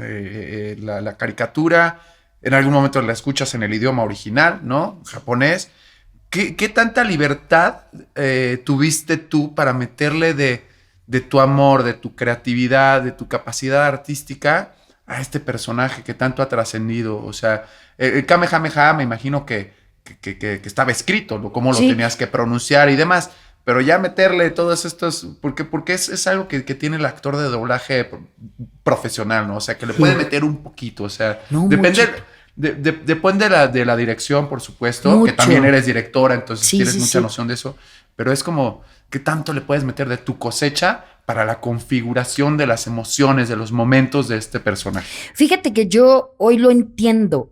la caricatura, en algún momento la escuchas en el idioma original, ¿no? Japonés. ¿Qué tanta libertad tuviste tú para meterle de tu amor, de tu creatividad, de tu capacidad artística a este personaje que tanto ha trascendido? O sea, el Kamehameha me imagino que estaba escrito, ¿no? Cómo lo tenías que pronunciar y demás. Pero ya meterle todos estos, porque es algo que tiene el actor de doblaje profesional, ¿no? O sea, que le puede meter un poquito, o sea, No, depende de la dirección, por supuesto, mucho. Que también eres directora, entonces Sí, tienes sí, mucha sí. noción de eso, pero es como, ¿qué tanto le puedes meter de tu cosecha para la configuración de las emociones, de los momentos de este personaje? Fíjate que yo hoy entiendo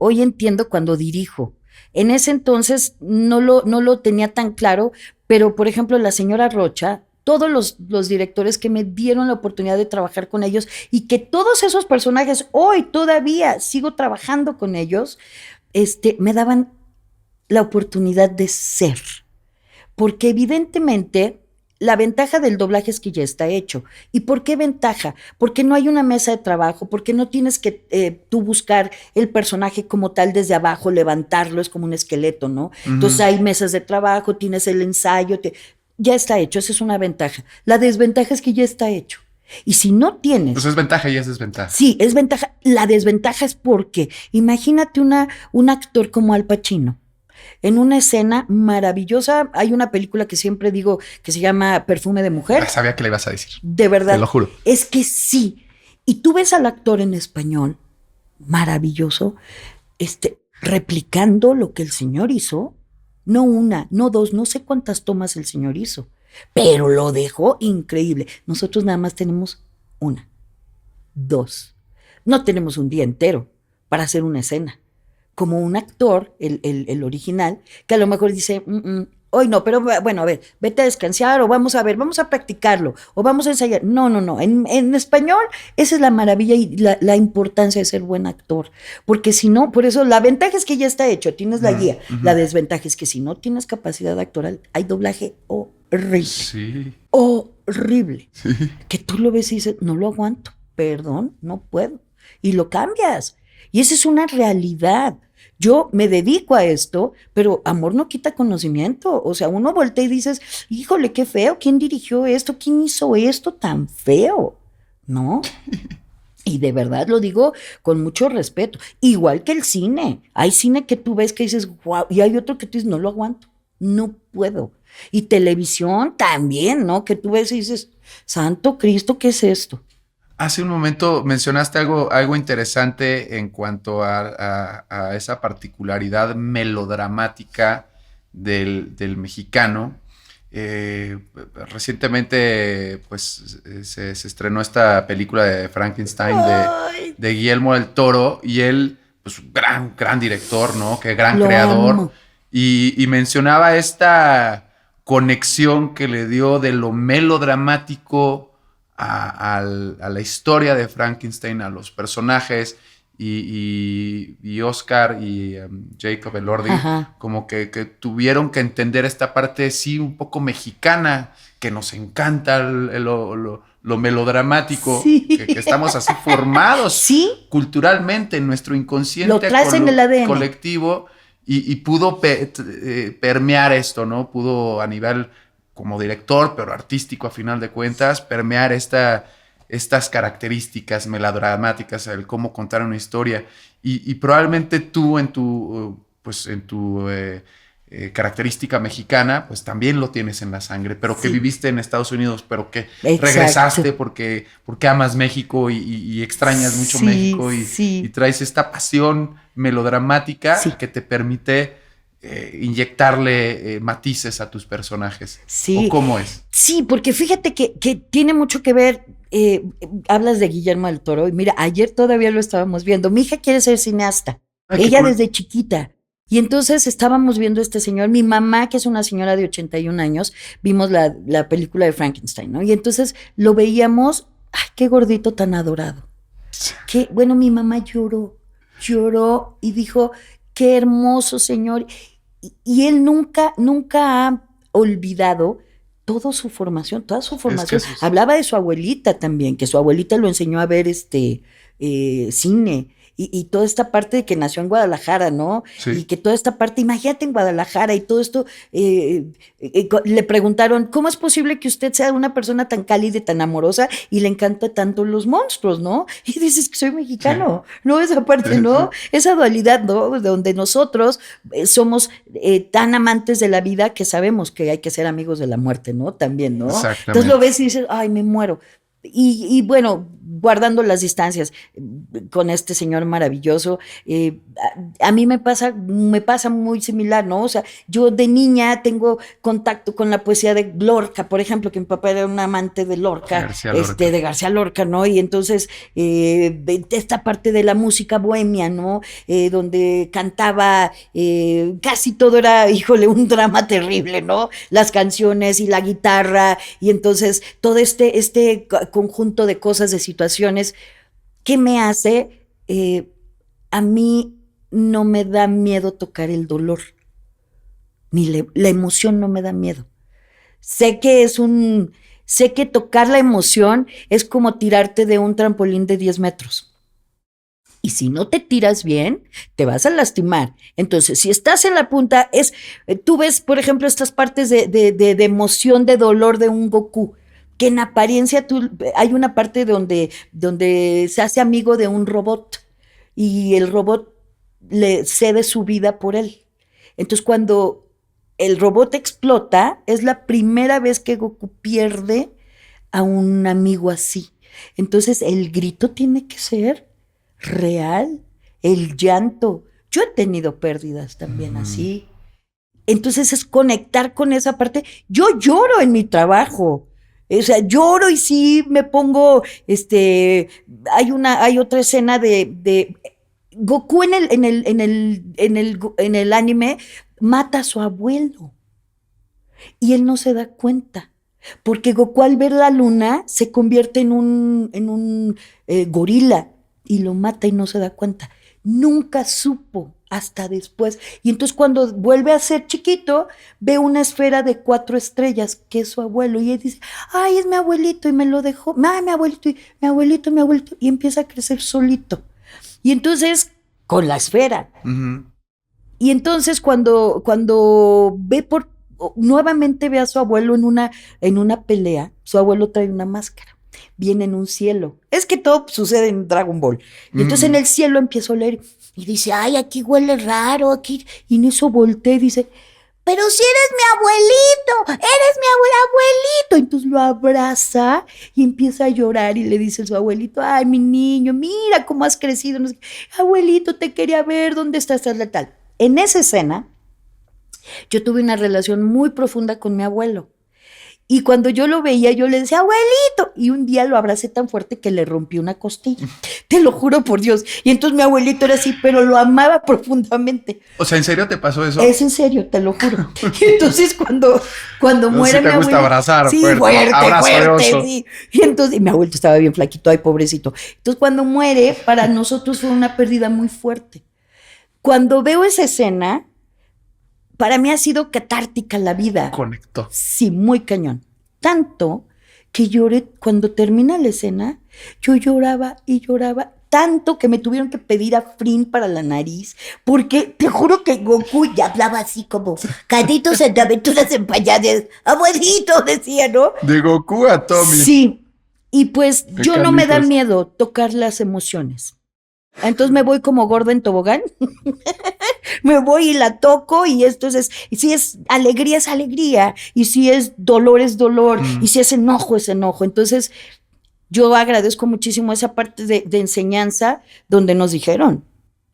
cuando dirijo. En ese entonces no lo tenía tan claro, pero por ejemplo la señora Rocha, todos los directores que me dieron la oportunidad de trabajar con ellos y que todos esos personajes hoy todavía sigo trabajando con ellos, me daban la oportunidad de ser. Porque evidentemente la ventaja del doblaje es que ya está hecho. ¿Y por qué ventaja? Porque no hay una mesa de trabajo, porque no tienes que tú buscar el personaje como tal desde abajo, levantarlo, es como un esqueleto, ¿no? Entonces hay mesas de trabajo, tienes el ensayo, ya está hecho, esa es una ventaja. La desventaja es que ya está hecho. Y si no tienes... Pues es ventaja y es desventaja. Sí, es ventaja. La desventaja es porque imagínate un actor como Al Pacino. En una escena maravillosa, hay una película que siempre digo que se llama Perfume de Mujer. Sabía que le ibas a decir. De verdad. Te lo juro. Es que sí. Y tú ves al actor en español, maravilloso, replicando lo que el señor hizo. No una, no dos, no sé cuántas tomas el señor hizo, pero lo dejó increíble. Nosotros nada más tenemos una, dos. No tenemos un día entero para hacer una escena. Como un actor, el original, que a lo mejor dice, hoy no, pero bueno, a ver, vete a descansar o vamos a practicarlo o vamos a ensayar. No. En español, esa es la maravilla y la importancia de ser buen actor. Porque si no, por eso la ventaja es que ya está hecho, tienes la guía. La desventaja es que si no tienes capacidad actoral, hay doblaje horrible. Sí. Horrible. Sí. Que tú lo ves y dices, no lo aguanto, perdón, no puedo. Y lo cambias. Y esa es una realidad. Yo me dedico a esto, pero amor no quita conocimiento. O sea, uno voltea y dices, híjole, qué feo, ¿quién dirigió esto? ¿Quién hizo esto tan feo? ¿No? Y de verdad lo digo con mucho respeto. Igual que el cine. Hay cine que tú ves que dices, wow, y hay otro que tú dices, no lo aguanto, no puedo. Y televisión también, ¿no? Que tú ves y dices, Santo Cristo, ¿qué es esto? Hace un momento mencionaste algo interesante en cuanto a esa particularidad melodramática del mexicano. Recientemente pues, se estrenó esta película de Frankenstein de Guillermo del Toro y él, pues gran director, ¿no? Que gran Lo creador. amo. Y mencionaba esta conexión que le dio de lo melodramático a la historia de Frankenstein, a los personajes y Oscar y Jacob Elordi, como que tuvieron que entender esta parte, sí, un poco mexicana, que nos encanta lo melodramático, Sí. que estamos así formados ¿Sí? culturalmente en nuestro inconsciente Lo traes en el ADN. colectivo y pudo permear esto, ¿no? Pudo a nivel como director, pero artístico a final de cuentas, permear estas características melodramáticas, el cómo contar una historia. Y probablemente tú en tu característica mexicana, pues también lo tienes en la sangre, pero que Sí. viviste en Estados Unidos, pero que Exacto. regresaste porque amas México y extrañas mucho Sí, México sí. y traes esta pasión melodramática Sí. que te permite inyectarle matices a tus personajes. Sí. ¿O cómo es? Sí, porque fíjate que tiene mucho que ver. Hablas de Guillermo del Toro y mira, ayer todavía lo estábamos viendo. Mi hija quiere ser cineasta. Ay, qué Ella cool. desde chiquita. Y entonces estábamos viendo a este señor. Mi mamá, que es una señora de 81 años, vimos la película de Frankenstein, ¿no? Y entonces lo veíamos. Ay, qué gordito tan adorado. Que, bueno, mi mamá lloró y dijo, qué hermoso señor. Y él nunca ha olvidado toda su formación. eso es- Hablaba de su abuelita también, que su abuelita lo enseñó a ver cine. Y toda esta parte de que nació en Guadalajara, ¿no? Sí. Y que toda esta parte, imagínate en Guadalajara y todo esto, le preguntaron, ¿cómo es posible que usted sea una persona tan cálida y tan amorosa y le encanta tanto los monstruos, ¿no? Y dices que soy mexicano, ¿no? Esa parte, ¿no? Esa dualidad, ¿no? Donde nosotros somos tan amantes de la vida que sabemos que hay que ser amigos de la muerte, ¿no? También, ¿no? Exactamente. Entonces lo ves y dices, ay, me muero. Y bueno, guardando las distancias con este señor maravilloso, a mí me pasa muy similar, ¿no? O sea, yo de niña tengo contacto con la poesía de Lorca, por ejemplo, que mi papá era un amante de Lorca, de García Lorca, ¿no? Y entonces, de esta parte de la música bohemia, ¿no? Donde cantaba, casi todo era, híjole, un drama terrible, ¿no? Las canciones y la guitarra, y entonces todo este conjunto de cosas, de situaciones, que me hace, a mí no me da miedo tocar el dolor, ni la emoción no me da miedo. Sé que tocar la emoción es como tirarte de un trampolín de 10 metros. Y si no te tiras bien, te vas a lastimar. Entonces, si estás en la punta, tú ves, por ejemplo, estas partes de emoción, de dolor de un Goku, que en apariencia hay una parte donde se hace amigo de un robot y el robot le cede su vida por él. Entonces, cuando el robot explota, es la primera vez que Goku pierde a un amigo así. Entonces, el grito tiene que ser real, el llanto. Yo he tenido pérdidas también así. Entonces, es conectar con esa parte. Yo lloro en mi trabajo. O sea, lloro y sí me pongo, hay otra escena de Goku en el anime mata a su abuelo y él no se da cuenta, porque Goku al ver la luna se convierte en un gorila y lo mata y no se da cuenta. Nunca supo hasta después. Y entonces cuando vuelve a ser chiquito, ve una esfera de 4 estrellas, que es su abuelo, y él dice, ay, es mi abuelito, y me lo dejó, ay, mi abuelito, y empieza a crecer solito. Y entonces, con la esfera. Uh-huh. Y entonces cuando nuevamente ve a su abuelo en una pelea, su abuelo trae una máscara. Viene en un cielo. Es que todo sucede en Dragon Ball. Y entonces en el cielo empiezo a leer y dice, ay, aquí huele raro, aquí. Y en eso voltea y dice, pero si eres mi abuelito, abuelito. Entonces lo abraza y empieza a llorar y le dice a su abuelito, ay, mi niño, mira cómo has crecido. No sé, abuelito, te quería ver, ¿dónde estás? Tal. En esa escena, yo tuve una relación muy profunda con mi abuelo. Y cuando yo lo veía, yo le decía, abuelito. Y un día lo abracé tan fuerte que le rompí una costilla. Te lo juro por Dios. Y entonces mi abuelito era así, pero lo amaba profundamente. O sea, ¿en serio te pasó eso? Es en serio, te lo juro. Y entonces cuando muere mi abuelito. te gusta abrazar. Sí, fuerte. Abrazo de oso. Sí. Y entonces, y mi abuelito estaba bien flaquito, ay, pobrecito. Entonces cuando muere, para nosotros fue una pérdida muy fuerte. Cuando veo esa escena, para mí ha sido catártica la vida. Conectó. Sí, muy cañón. Tanto que lloré cuando termina la escena, yo lloraba y lloraba, tanto que me tuvieron que pedir a Frin para la nariz, porque te juro que Goku ya hablaba así como, Carlitos en aventuras en payares, abuelito, decía, ¿no? De Goku a Tommy. Sí, y pues De yo no me da Carlitos. miedo tocar las emociones. Entonces me voy como gorda en tobogán, me voy y la toco y entonces, y si es alegría, y si es dolor, y si es enojo, es enojo. Entonces, yo agradezco muchísimo esa parte de enseñanza donde nos dijeron,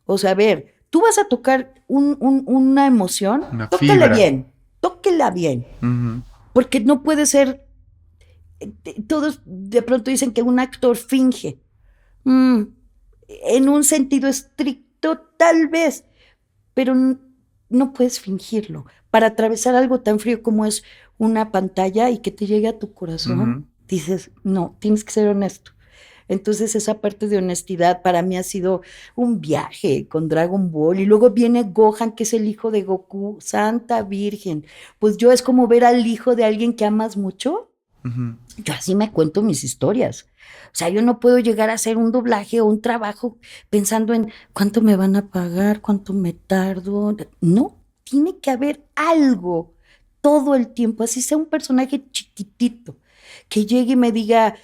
o sea, a ver, tú vas a tocar una emoción, Una tóquela fibra. bien, tóquela bien, porque no puede ser, todos de pronto dicen que un actor finge. En un sentido estricto, tal vez, pero no puedes fingirlo. Para atravesar algo tan frío como es una pantalla y que te llegue a tu corazón, dices, no, tienes que ser honesto. Entonces esa parte de honestidad para mí ha sido un viaje con Dragon Ball. Y luego viene Gohan, que es el hijo de Goku, Santa Virgen. Pues yo es como ver al hijo de alguien que amas mucho. Yo así me cuento mis historias. O sea, yo no puedo llegar a hacer un doblaje o un trabajo pensando en cuánto me van a pagar, cuánto me tardo. No, tiene que haber algo todo el tiempo, así sea un personaje chiquitito, que llegue y me diga,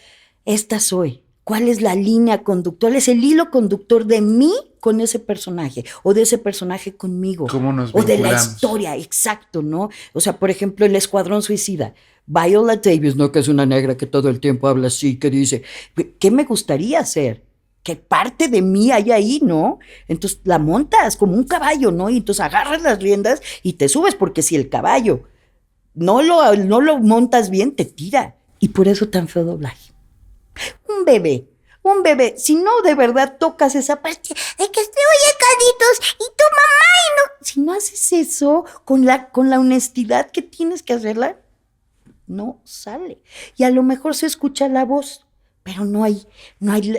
esta soy. ¿Cuál es la línea conductora? ¿Cuál es el hilo conductor de mí con ese personaje? O de ese personaje conmigo. ¿Cómo nos o de la vinculamos? historia, exacto, ¿no? O sea, por ejemplo, el Escuadrón Suicida. Viola Davis, ¿no? Que es una negra que todo el tiempo habla así, que dice, ¿qué me gustaría hacer? Que parte de mí hay ahí, ¿no? Entonces la montas como un caballo, ¿no? Y entonces agarras las riendas y te subes, porque si el caballo no lo montas bien, te tira. Y por eso tan feo doblaje. Un bebé, si no de verdad tocas esa parte, es que estoy, oye, Carlitos, y tu mamá, y no. Si no haces eso con la honestidad que tienes que hacerla, no sale. Y a lo mejor se escucha la voz, pero no hay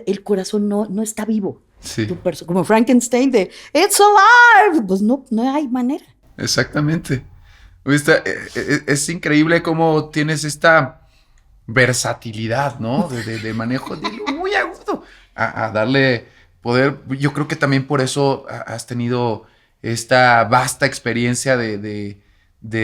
el corazón no está vivo. Sí. Como Frankenstein de It's alive. Pues no hay manera. Exactamente. Es increíble cómo tienes esta versatilidad, ¿no? De manejo de lo muy agudo a darle poder. Yo creo que también por eso has tenido esta vasta experiencia de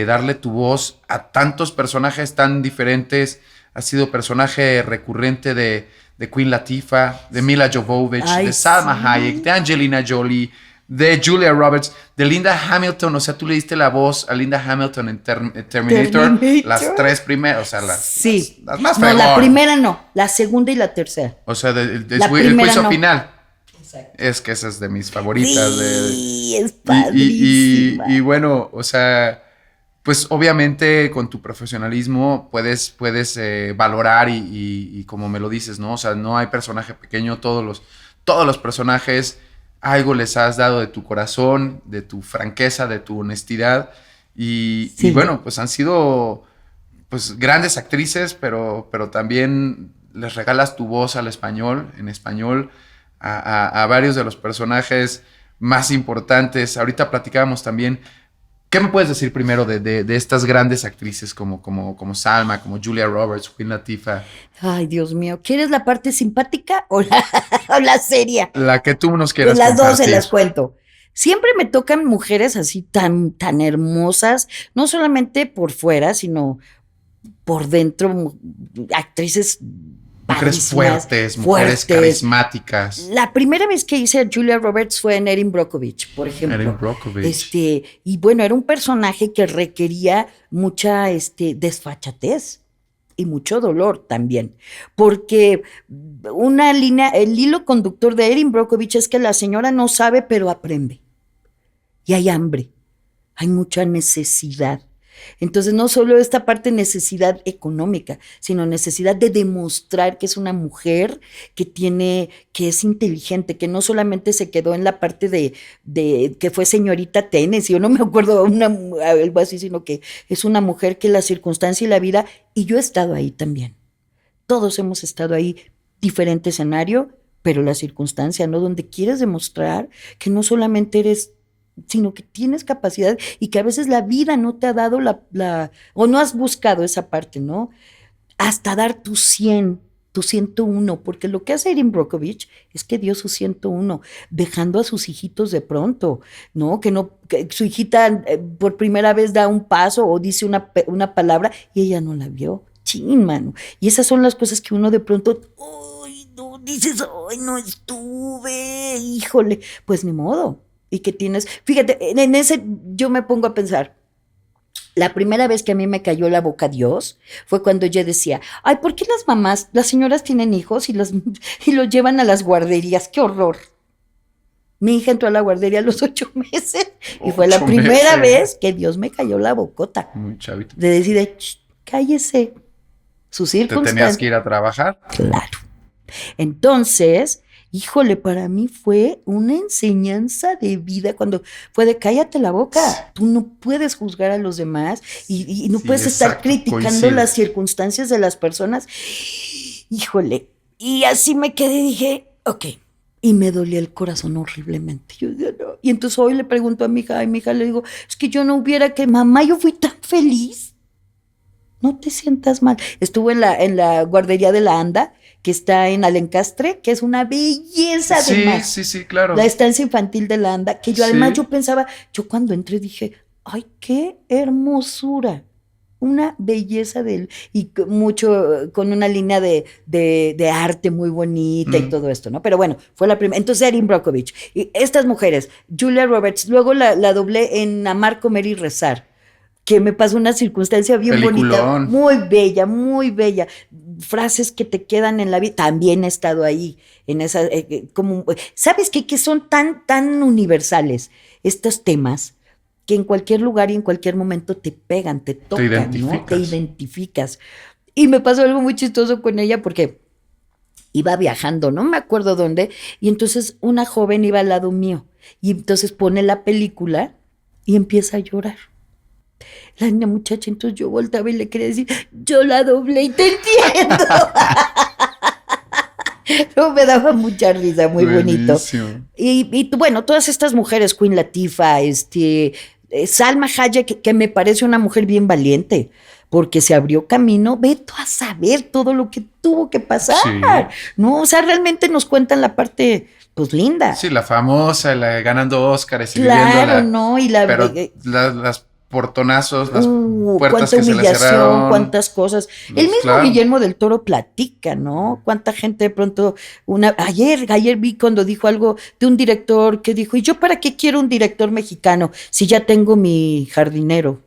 darle tu voz a tantos personajes tan diferentes. Has sido personaje recurrente de Queen Latifah, de Mila Jovovich, de Salma Hayek, de Angelina Jolie, de Julia Roberts, de Linda Hamilton. O sea, tú le diste la voz a Linda Hamilton en Terminator. Las tres primeras, o sea, las más No, fregón. la primera no, la segunda y la tercera. O sea, el primera juicio no. final. Exacto. Es que esa es de mis favoritas. Sí, es padrísima. Y bueno, o sea, pues obviamente con tu profesionalismo puedes valorar y como me lo dices, ¿no? O sea, no hay personaje pequeño, todos los personajes, algo les has dado de tu corazón, de tu franqueza, de tu honestidad. Y bueno, pues han sido pues grandes actrices, pero también les regalas tu voz en español, a varios de los personajes más importantes. Ahorita platicábamos también. ¿Qué me puedes decir primero de estas grandes actrices como Salma, como Julia Roberts, Queen Latifah? Ay, Dios mío. ¿Quieres la parte simpática o la seria? La que tú nos quieras Pues las compartir. dos se las cuento. Siempre me tocan mujeres así tan hermosas, no solamente por fuera, sino por dentro, actrices mujeres fuertes, mujeres carismáticas. La primera vez que hice a Julia Roberts fue en Erin Brockovich, por ejemplo. Erin Brockovich. Y bueno, era un personaje que requería mucha desfachatez y mucho dolor también, porque el hilo conductor de Erin Brockovich es que la señora no sabe, pero aprende. Y hay hambre, hay mucha necesidad. Entonces, no solo esta parte necesidad económica, sino necesidad de demostrar que es una mujer que es inteligente, que no solamente se quedó en la parte de que fue señorita Tennessee, yo no me acuerdo algo así, sino que es una mujer que la circunstancia y la vida, y yo he estado ahí también. Todos hemos estado ahí, diferente escenario, pero la circunstancia, ¿no? Donde quieres demostrar que no solamente eres, sino que tienes capacidad y que a veces la vida no te ha dado o no has buscado esa parte, ¿no? Hasta dar tu 100, tu 101, porque lo que hace Erin Brockovich es que dio su 101, dejando a sus hijitos de pronto, ¿no? Que su hijita por primera vez da un paso o dice una palabra y ella no la vio. Chin, mano. Y esas son las cosas que uno de pronto, uy, no, dices, ay, no estuve, híjole, pues ni modo. y que tienes, fíjate, en ese yo me pongo a pensar, la primera vez que a mí me cayó la boca Dios fue cuando yo decía, ay, ¿por qué las mamás, las señoras tienen hijos y los llevan a las guarderías? ¡Qué horror! Mi hija entró a la guardería a los 8 meses y fue la primera vez que Dios me cayó la bocota. Muy chavito. De decir, cállese. Sus circunstancias. ¿Te tenías que ir a trabajar? Claro. Entonces, híjole, para mí fue una enseñanza de vida cuando fue de cállate la boca. Tú no puedes juzgar a los demás y no puedes estar criticando las circunstancias de las personas. Híjole. Y así me quedé y dije, ok. Y me dolía el corazón horriblemente. Yo decía, no. Y entonces hoy le pregunto a mi hija, y mi hija le digo, es que yo no hubiera que, mamá, yo fui tan feliz. No te sientas mal. Estuve en la guardería de la ANDA, que está en Alencastre, que es una belleza además. Sí, claro. La estancia infantil de la ANDA, que yo además yo pensaba, yo cuando entré dije, ay, qué hermosura. Una belleza y mucho, con una línea de arte muy bonita y todo esto, ¿no? Pero bueno, fue la primera. Entonces, Erin Brockovich. Y estas mujeres, Julia Roberts, luego la doblé en Amar, Comer y Rezar, que me pasó una circunstancia bien bonita, muy bella. Frases que te quedan en la vida. También he estado ahí, en esa, ¿sabes qué? Que son tan universales estos temas, que en cualquier lugar y en cualquier momento te pegan, te tocan, ¿no? Te identificas. Y me pasó algo muy chistoso con ella porque iba viajando, no me acuerdo dónde, y entonces una joven iba al lado mío, y entonces pone la película y empieza a llorar. La niña muchacha, entonces yo volteaba y le quería decir, yo la doblé y te entiendo. No, me daba mucha risa, muy buenísimo. Bonito. Y bueno, todas estas mujeres, Queen Latifah, Salma Hayek, que me parece una mujer bien valiente, porque se abrió camino, ve tú a saber todo lo que tuvo que pasar, ¿no? O sea, realmente nos cuentan la parte, pues, linda. Sí, la famosa, ganando Óscares y claro, ¿no? Y pero las portonazos, las puertas que se le cerraron. Cuánta humillación, cuántas cosas. El mismo Guillermo del Toro platica, ¿no? Cuánta gente de pronto, ayer vi cuando dijo algo de un director que dijo, ¿y yo para qué quiero un director mexicano si ya tengo mi jardinero?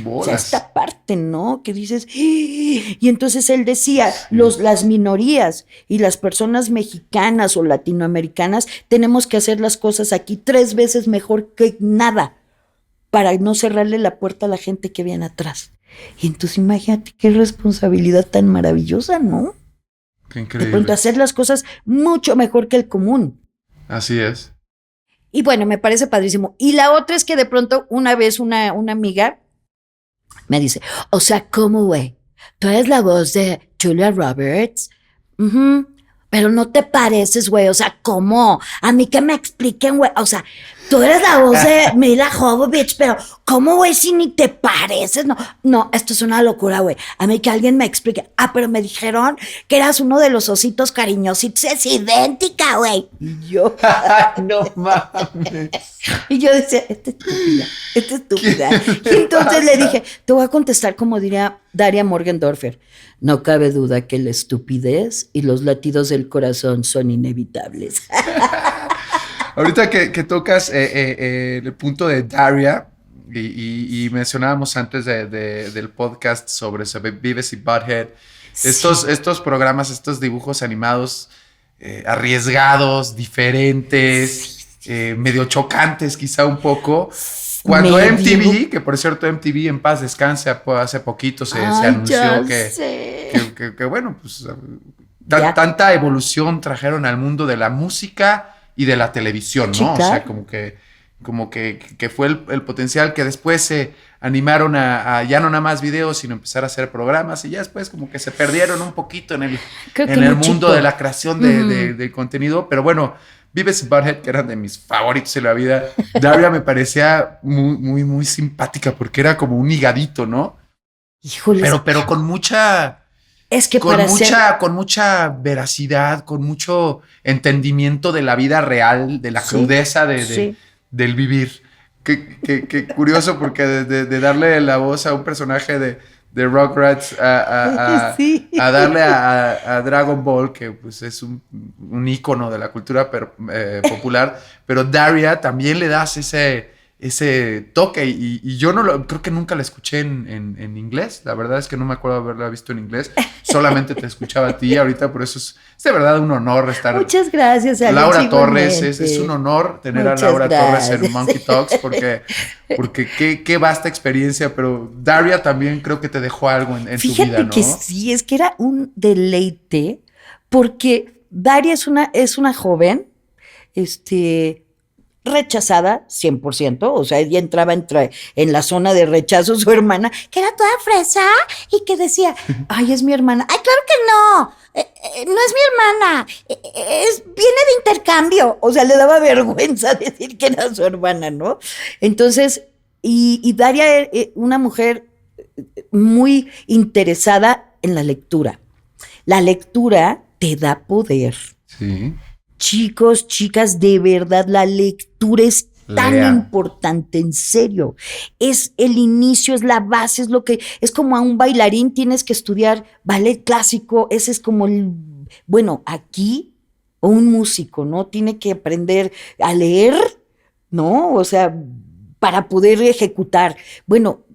O sea, esta parte, ¿no? Que dices, y entonces él decía, las minorías y las personas mexicanas o latinoamericanas tenemos que hacer las cosas aquí 3 veces mejor que nada, para no cerrarle la puerta a la gente que viene atrás. Y entonces imagínate qué responsabilidad tan maravillosa, ¿no? Qué increíble. De pronto hacer las cosas mucho mejor que el común. Así es. Y bueno, me parece padrísimo. Y la otra es que de pronto una vez una amiga me dice, o sea, ¿cómo, güey? Tú eres la voz de Julia Roberts. Pero no te pareces, güey. O sea, ¿cómo? A mí que me expliquen, güey. O sea, tú eres la voz de Mila Jovovich, pero ¿cómo, güey, si ni te pareces? No, esto es una locura, güey. A mí que alguien me explique. Pero me dijeron que eras uno de los ositos cariñositos. Es idéntica, güey. Y yo... no mames. Y yo decía, esta estúpida. Y entonces le dije, te voy a contestar como diría Daria Morgendorfer. No cabe duda que la estupidez y los latidos del corazón son inevitables. Ahorita que tocas el punto de Daria, y mencionábamos antes del podcast sobre Beavis y Butthead, sí. estos programas, estos dibujos animados arriesgados, diferentes, medio chocantes quizá un poco. Cuando MTV, que por cierto MTV en paz descanse, hace poquito se anunció que bueno, pues tanta evolución trajeron al mundo de la música y de la televisión, ¿no? Sí, claro. O sea, como que fue el potencial que después se animaron a ya no nada más videos, sino empezar a hacer programas, y ya después como que se perdieron un poquito en el mundo de la creación de contenido. Pero bueno, Beavis y Butthead, que eran de mis favoritos en la vida, Daria me parecía muy, muy simpática porque era como un higadito, ¿no? Híjole. Pero con mucha... Es que con mucha veracidad, con mucho entendimiento de la vida real, de la crudeza del vivir. Qué curioso, porque de darle la voz a un personaje de de Rugrats Sí. a darle a Dragon Ball, que pues es un ícono de la cultura popular, pero Daria también le das ese toque y yo creo que nunca la escuché en inglés. La verdad es que no me acuerdo haberla visto en inglés. Solamente te escuchaba a ti ahorita, por eso es de verdad un honor estar. Muchas gracias, Alex. Laura Torres, es un honor tener a Laura Torres en Monkey Talks porque qué vasta experiencia, pero Daria también creo que te dejó algo en tu vida, ¿no? Fíjate que sí, es que era un deleite porque Daria es una joven, rechazada 100%, o sea, ella entraba en la zona de rechazo, su hermana, que era toda fresa y que decía, ay, es mi hermana. Ay, claro que no, no es mi hermana, viene de intercambio. O sea, le daba vergüenza decir que era su hermana, ¿no? Entonces, y Daria era una mujer muy interesada en la lectura. La lectura te da poder. Sí. Chicos, chicas, de verdad, la lectura es tan importante, en serio. Es el inicio, es la base, es como a un bailarín tienes que estudiar ballet clásico, ese es como bueno, aquí, un músico, ¿no? Tiene que aprender a leer, ¿no? O sea, para poder ejecutar. Bueno,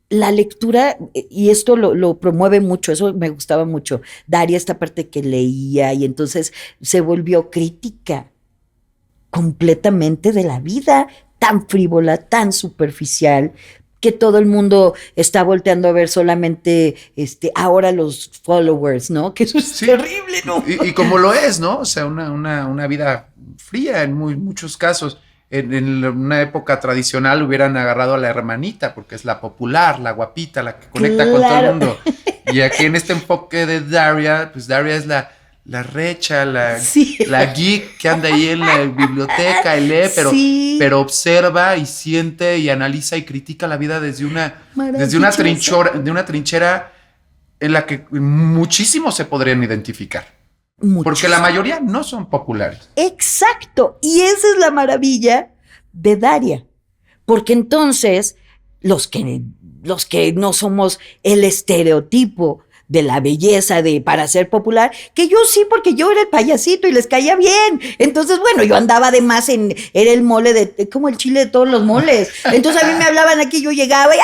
la lectura, y esto lo promueve mucho, eso me gustaba mucho, Daria esta parte que leía y entonces se volvió crítica completamente de la vida, tan frívola, tan superficial, que todo el mundo está volteando a ver solamente ahora los followers, ¿no? Que eso es terrible, ¿no? Y como lo es, ¿no? O sea, una vida fría en muchos casos. En una época tradicional hubieran agarrado a la hermanita, porque es la popular, la guapita, la que conecta con todo el mundo. Y aquí en este enfoque de Daria, pues Daria es la recha, la geek que anda ahí en la biblioteca y lee, pero observa y siente y analiza y critica la vida desde una trinchera en la que muchísimos se podrían identificar. Muchísimo. Porque la mayoría no son populares. Exacto. Y esa es la maravilla de Daria. Porque entonces, los que no somos el estereotipo de la belleza para ser popular, que yo sí, porque yo era el payasito y les caía bien. Entonces, bueno, yo andaba además era el mole como el chile de todos los moles. Entonces a mí me hablaban aquí, yo llegaba y,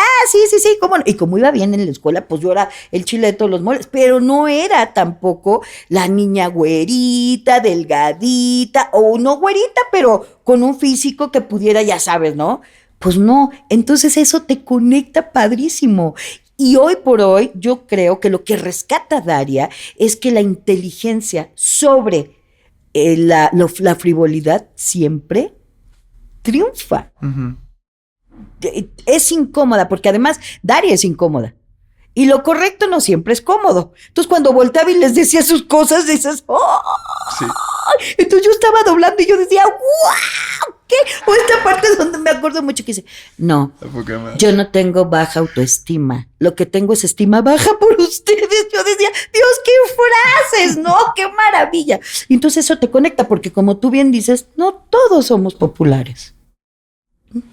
sí, cómo no. Y como iba bien en la escuela, pues yo era el chile de todos los moles, pero no era tampoco la niña güerita, delgadita, o no güerita, pero con un físico que pudiera, ya sabes, ¿no? Pues no, entonces eso te conecta padrísimo. Y hoy por hoy yo creo que lo que rescata Daria es que la inteligencia sobre la frivolidad siempre triunfa. Uh-huh. Es incómoda, porque además Daria es incómoda. Y lo correcto no siempre es cómodo. Entonces cuando volteaba y les decía sus cosas, dices, ¡oh! Sí. Entonces yo estaba doblando y yo decía, ¡wow! ¿Qué? O esta parte es donde me acuerdo mucho que dice, no, yo no tengo baja autoestima. Lo que tengo es estima baja por ustedes. Yo decía, Dios, qué frases, ¿no? ¡Qué maravilla! Y entonces eso te conecta, porque como tú bien dices, no todos somos populares.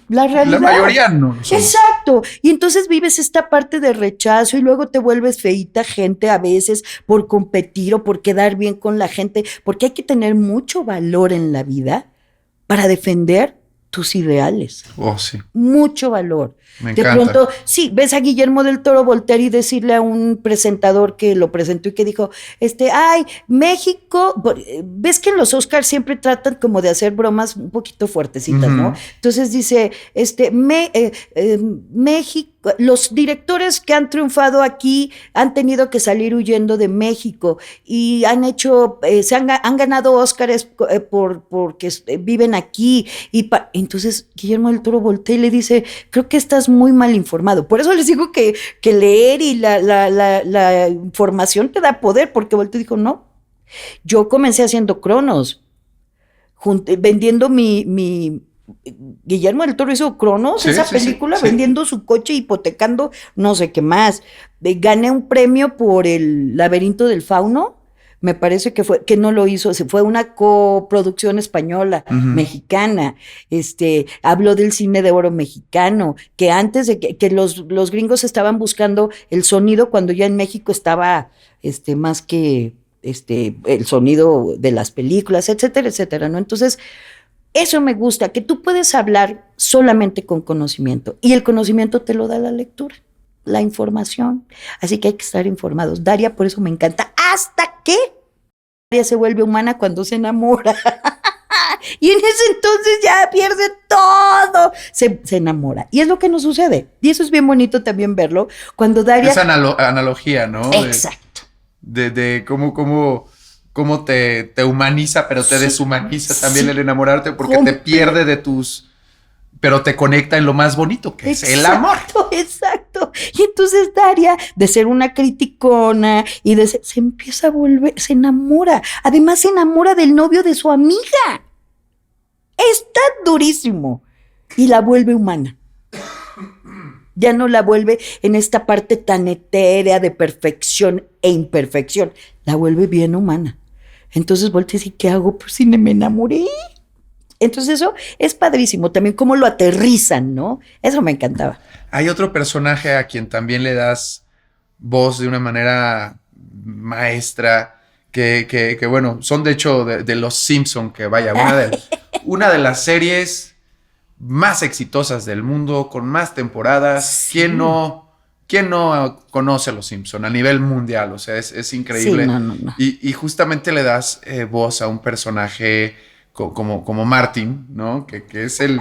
La realidad. La mayoría no. Exacto. Y entonces vives esta parte de rechazo y luego te vuelves feíta gente a veces por competir o por quedar bien con la gente, porque hay que tener mucho valor en la vida para defender tus ideales. Oh, sí. Mucho valor. Me encanta. De pronto, sí, ves a Guillermo del Toro voltear y decirle a un presentador que lo presentó y que dijo, ay, México, ves que en los Oscars siempre tratan como de hacer bromas un poquito fuertecitas, uh-huh. ¿no? Entonces dice, México, los directores que han triunfado aquí han tenido que salir huyendo de México y han hecho, han ganado Óscares porque viven aquí. Entonces Guillermo del Toro voltea y le dice, creo que estás muy mal informado. Por eso les digo que leer y la información te da poder, porque volteó y dijo, no, yo comencé haciendo Cronos, vendiendo mi Guillermo del Toro hizo Cronos, sí, esa película, sí. Vendiendo su coche, hipotecando no sé qué más. Gané un premio por el Laberinto del Fauno. me parece que no lo hizo, fue una coproducción española, mexicana. Habló del cine de oro mexicano, que antes de que los gringos estaban buscando el sonido cuando ya en México estaba más que el sonido de las películas, etcétera, etcétera, ¿no? Entonces, eso me gusta, que tú puedes hablar solamente con conocimiento, y el conocimiento te lo da la lectura, la información. Así que hay que estar informados. Daria, por eso me encanta. ¿Hasta que Daria se vuelve humana cuando se enamora? Y en ese entonces ya pierde todo. Se enamora. Y es lo que nos sucede. Y eso es bien bonito también verlo. Cuando Daria... Esa analogía, ¿no? Exacto. De cómo te humaniza, pero te deshumaniza también el enamorarte, porque te pierde de tus... pero te conecta en lo más bonito, que es el amor. Exacto. Y entonces Daria, de ser una criticona y se empieza a volver, se enamora. Además se enamora del novio de su amiga. Está durísimo. Y la vuelve humana. Ya no la vuelve en esta parte tan etérea de perfección e imperfección. La vuelve bien humana. Entonces voltea y dice, ¿qué hago? Pues si me enamoré. Entonces eso es padrísimo. También cómo lo aterrizan, ¿no? Eso me encantaba. Hay otro personaje a quien también le das voz de una manera maestra, que bueno, son de hecho de los Simpson, que vaya, una de las series más exitosas del mundo, con más temporadas. Sí. ¿Quién no conoce a los Simpson a nivel mundial? O sea, es increíble. Sí, no. Y justamente le das voz a un personaje como Martin, ¿no? Que es el...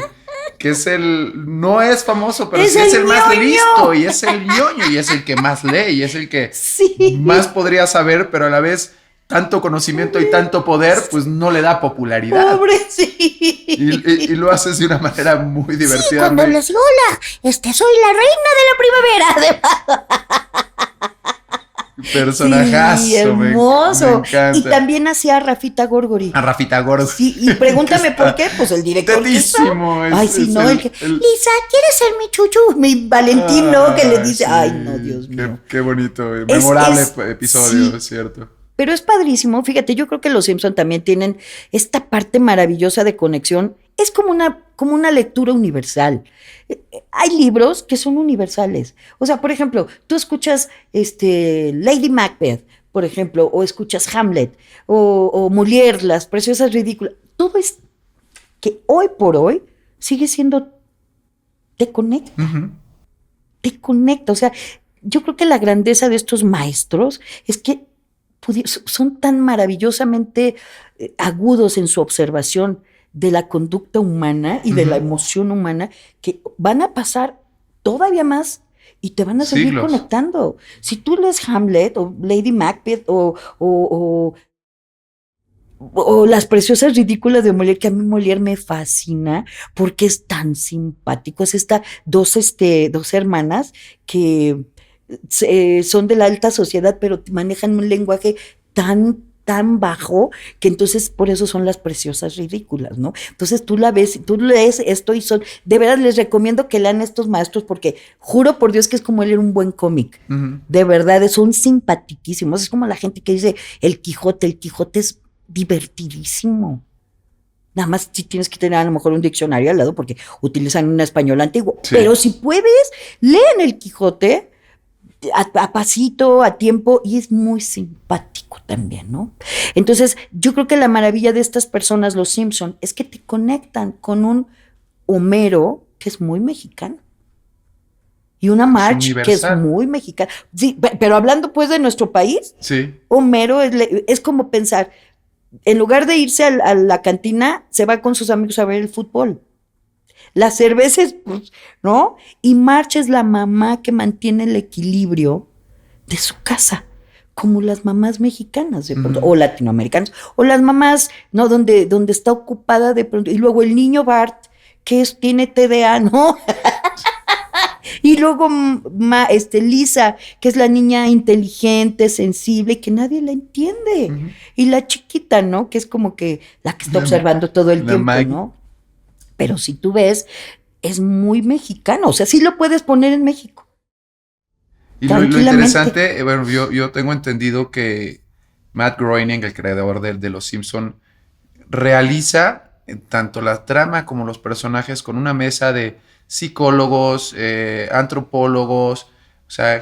no es famoso, pero sí es el más listo, y es el ñoño, y es el que más lee, y es el que más podría saber, pero a la vez tanto conocimiento y tanto poder, pues no le da popularidad. Pobre, sí. Y lo haces de una manera muy divertida. Sí, cuando les digo, hola, soy la reina de la primavera. Personajazo. Sí, hermoso. Me encanta. Y también hacía a Rafita Gorgori. A Rafita Gorgori. Sí, y pregúntame por qué, pues el director. Tetísimo. Ay, sí, no, Lisa, ¿quieres ser mi chuchu? Mi Valentín, ¿no? Que le dice, ay, no, Dios mío. Qué bonito, memorable episodio, sí. Es cierto. Pero es padrísimo, fíjate, yo creo que los Simpson también tienen esta parte maravillosa de conexión. Es como una lectura universal. Hay libros que son universales. O sea, por ejemplo, tú escuchas Lady Macbeth, por ejemplo, o escuchas Hamlet, o Molière, Las Preciosas Ridículas. Todo es que hoy por hoy sigue siendo, te conecta. Uh-huh. Te conecta. O sea, yo creo que la grandeza de estos maestros es que son tan maravillosamente agudos en su observación de la conducta humana y de la emoción humana, que van a pasar todavía más y te van a seguir siglos conectando. Si tú lees Hamlet o Lady Macbeth o Las Preciosas Ridículas de Molière, que a mí Molière me fascina porque es tan simpático. Es dos hermanas que son de la alta sociedad, pero manejan un lenguaje tan bajo, que entonces por eso son Las Preciosas Ridículas, ¿no? Entonces tú la ves, tú lees esto y de verdad les recomiendo que lean estos maestros, porque juro por Dios que es como leer un buen cómic. Uh-huh. De verdad, son simpaticísimos. Es como la gente que dice el Quijote es divertidísimo. Nada más si tienes que tener a lo mejor un diccionario al lado, porque utilizan un español antiguo. Sí. Pero si puedes, leen el Quijote a pasito, a tiempo, y es muy simpático también, ¿no? Entonces, yo creo que la maravilla de estas personas, los Simpson, es que te conectan con un Homero que es muy mexicano. Y una Marge que es muy mexicana. Sí, pero hablando pues de nuestro país, sí. Homero es como pensar, en lugar de irse a la cantina, se va con sus amigos a ver el fútbol. La cerveza es, ¿no? Y Marge es la mamá que mantiene el equilibrio de su casa, como las mamás mexicanas de pronto, o latinoamericanas, o las mamás, ¿no? Donde está ocupada de pronto. Y luego el niño Bart, que tiene TDA, ¿no? Y luego Lisa, que es la niña inteligente, sensible, que nadie la entiende. Uh-huh. Y la chiquita, ¿no? Que es como que la que está observando todo el tiempo, ¿no? Pero si tú ves, es muy mexicano. O sea, sí lo puedes poner en México. Y lo interesante, bueno, yo tengo entendido que Matt Groening, el creador de Los Simpson, realiza tanto la trama como los personajes con una mesa de psicólogos, antropólogos, o sea,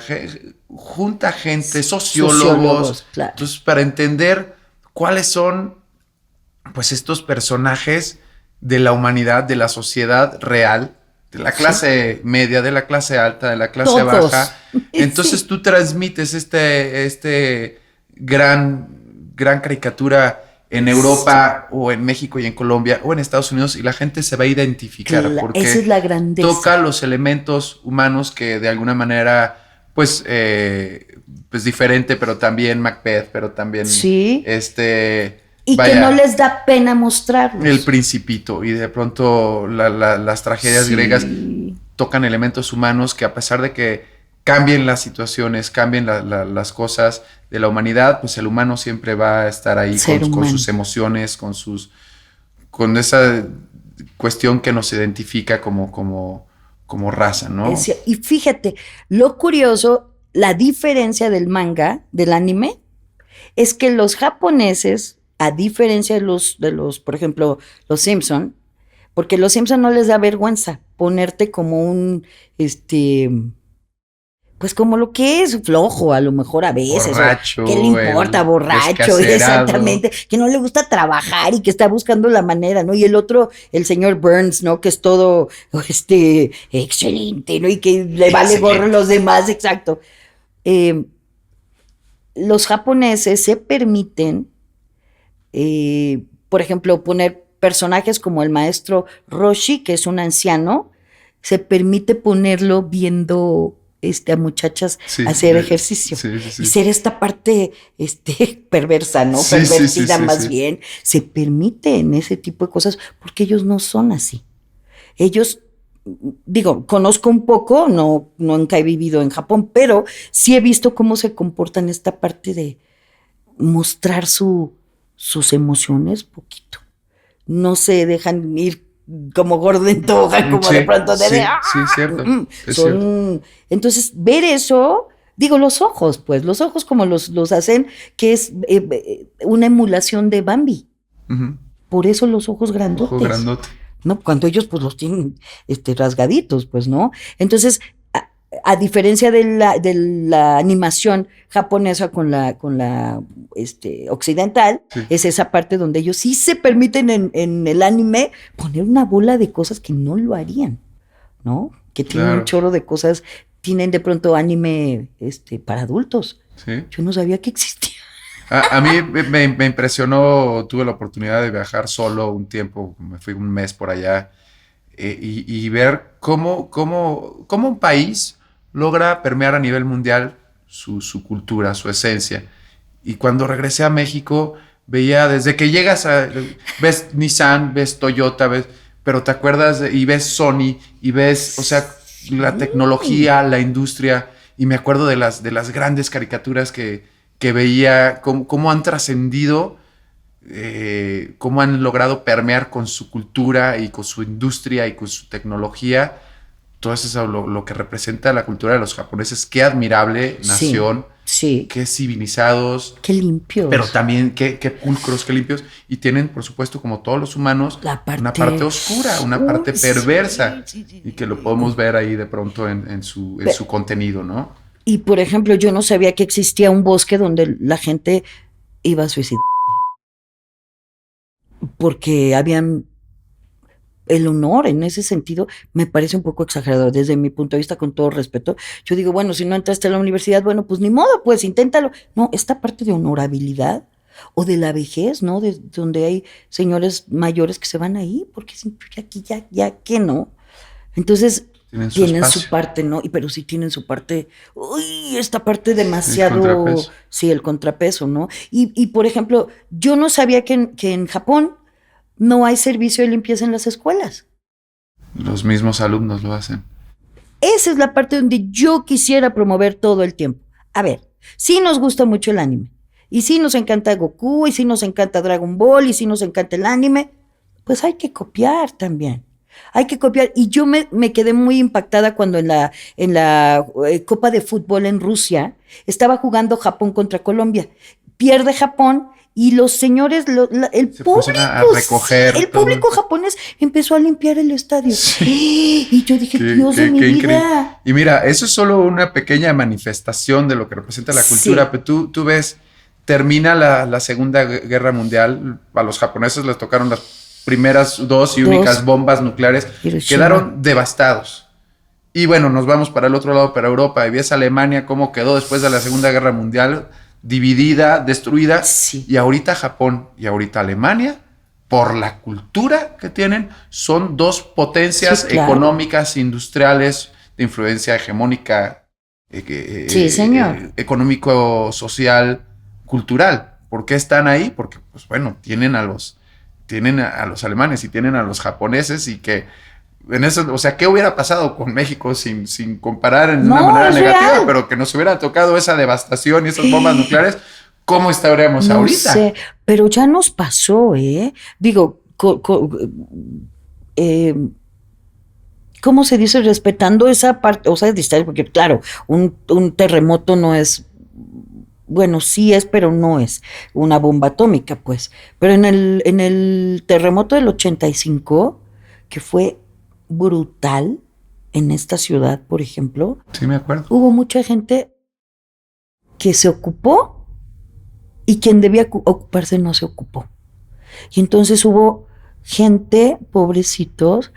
junta gente, sociólogos, Claro. entonces para entender cuáles son pues estos personajes de la humanidad, de la sociedad real, de la clase media, de la clase alta, de la clase Todos. baja. Entonces Sí. tú transmites este gran caricatura en Europa o en México y en Colombia o en Estados Unidos y la gente se va a identificar Esa porque es la grandeza. toca los elementos humanos que de alguna manera pues diferente, pero también Macbeth, pero también Sí. Y vaya, que no les da pena mostrarlos. El Principito, y de pronto las tragedias Sí. griegas tocan elementos humanos que a pesar de que cambien las situaciones, cambien las cosas de la humanidad, pues el humano siempre va a estar ahí con sus emociones, con esa cuestión que nos identifica como raza, ¿no? Y fíjate, lo curioso, la diferencia del manga, del anime, es que los japoneses, a diferencia de los, por ejemplo, los Simpson, porque los Simpson no les da vergüenza ponerte como un, pues como lo que es, flojo a lo mejor a veces. Borracho. ¿Qué le importa? Borracho, exactamente. Que no le gusta trabajar y que está buscando la manera, ¿no? Y el otro, el señor Burns, ¿no? Que es todo, excelente, ¿no? Y que le vale gorro a los demás, exacto. Los japoneses se permiten, por ejemplo, poner personajes como el maestro Roshi, que es un anciano, se permite ponerlo viendo a muchachas hacer ejercicio. Y ser esta parte perversa, ¿no? Pervertida más bien. Se permiten ese tipo de cosas porque ellos no son así. Ellos, digo, conozco un poco, nunca he vivido en Japón, pero sí he visto cómo se comportan esta parte de mostrar sus emociones poquito. No se dejan ir como gordo en toga, como de pronto de... Sí, es cierto. Es cierto. Entonces, ver eso, digo, los ojos como los hacen, que es una emulación de Bambi. Por eso los ojos grandotes. Ojo grandote. ¿No? Cuando ellos pues los tienen rasgaditos, pues, ¿no? Entonces, a diferencia de la animación japonesa con la occidental, es esa parte donde ellos sí se permiten en el anime poner una bola de cosas que no lo harían, ¿no? Que tienen un chorro de cosas, tienen de pronto anime para adultos. Sí. Yo no sabía que existía. A mí me impresionó, tuve la oportunidad de viajar solo un tiempo, me fui un mes por allá, y ver cómo un país logra permear a nivel mundial su cultura, su esencia. Y cuando regresé a México, veía desde que llegas ves Nissan, ves Toyota, pero te acuerdas y ves Sony y ves, o sea, la tecnología, la industria, y me acuerdo de las grandes caricaturas que veía, cómo han trascendido, cómo han logrado permear con su cultura y con su industria y con su tecnología. Todo eso lo que representa la cultura de los japoneses. Qué admirable nación. Sí. Qué civilizados. Qué limpios. Pero también qué pulcros, qué limpios. Y tienen, por supuesto, como todos los humanos, una parte oscura, una parte perversa. Sí. Y que lo podemos ver ahí de pronto en su contenido, ¿no? Y, por ejemplo, yo no sabía que existía un bosque donde la gente iba a suicidar. Porque habían... El honor en ese sentido me parece un poco exagerado desde mi punto de vista, con todo respeto. Yo digo, bueno, si no entraste a la universidad, bueno, pues ni modo, pues inténtalo. No, esta parte de honorabilidad o de la vejez, ¿no? De donde hay señores mayores que se van ahí, porque aquí ya que no. Entonces tienen su parte, ¿no? Pero sí tienen su parte, esta parte demasiado... El contrapeso, ¿no? Y por ejemplo, yo no sabía que en Japón no hay servicio de limpieza en las escuelas. Los mismos alumnos lo hacen. Esa es la parte donde yo quisiera promover todo el tiempo. A ver, sí nos gusta mucho el anime, y sí nos encanta Goku, y sí nos encanta Dragon Ball, y sí nos encanta el anime, pues hay que copiar también. Hay que copiar. Y yo me quedé muy impactada cuando en la Copa de Fútbol en Rusia estaba jugando Japón contra Colombia. pierde Japón. Y los señores, el Se público, pusieron a recoger el todo. público japonés empezó a limpiar el estadio. Sí. Y yo dije, Dios de mi vida. Y mira, eso es solo una pequeña manifestación de lo que representa la cultura, pero tú ves, termina la Segunda Guerra Mundial, a los japoneses les tocaron las primeras dos únicas bombas nucleares, Hiroshima. Quedaron devastados. Y bueno, nos vamos para el otro lado, para Europa, y ves a Alemania cómo quedó después de la Segunda Guerra Mundial, dividida, destruida, y ahorita Japón y ahorita Alemania, por la cultura que tienen, son dos potencias económicas, industriales, de influencia hegemónica, señor. Económico, social, cultural. ¿Por qué están ahí? Porque, pues bueno, tienen a los alemanes y tienen a los japoneses, y que en eso, o sea, ¿qué hubiera pasado con México sin comparar en una manera negativa, real, pero que nos hubiera tocado esa devastación y esas bombas nucleares? ¿Cómo estaríamos ahorita? No sé, pero ya nos pasó, Digo, ¿cómo se dice? Respetando esa parte, o sea, distancia, porque claro, un terremoto no es, bueno, sí es, pero no es una bomba atómica, pues. Pero en el terremoto del 85, que fue brutal en esta ciudad, por ejemplo. Sí, me acuerdo. Hubo mucha gente que se ocupó y quien debía ocuparse no se ocupó. Y entonces hubo gente, pobrecitos,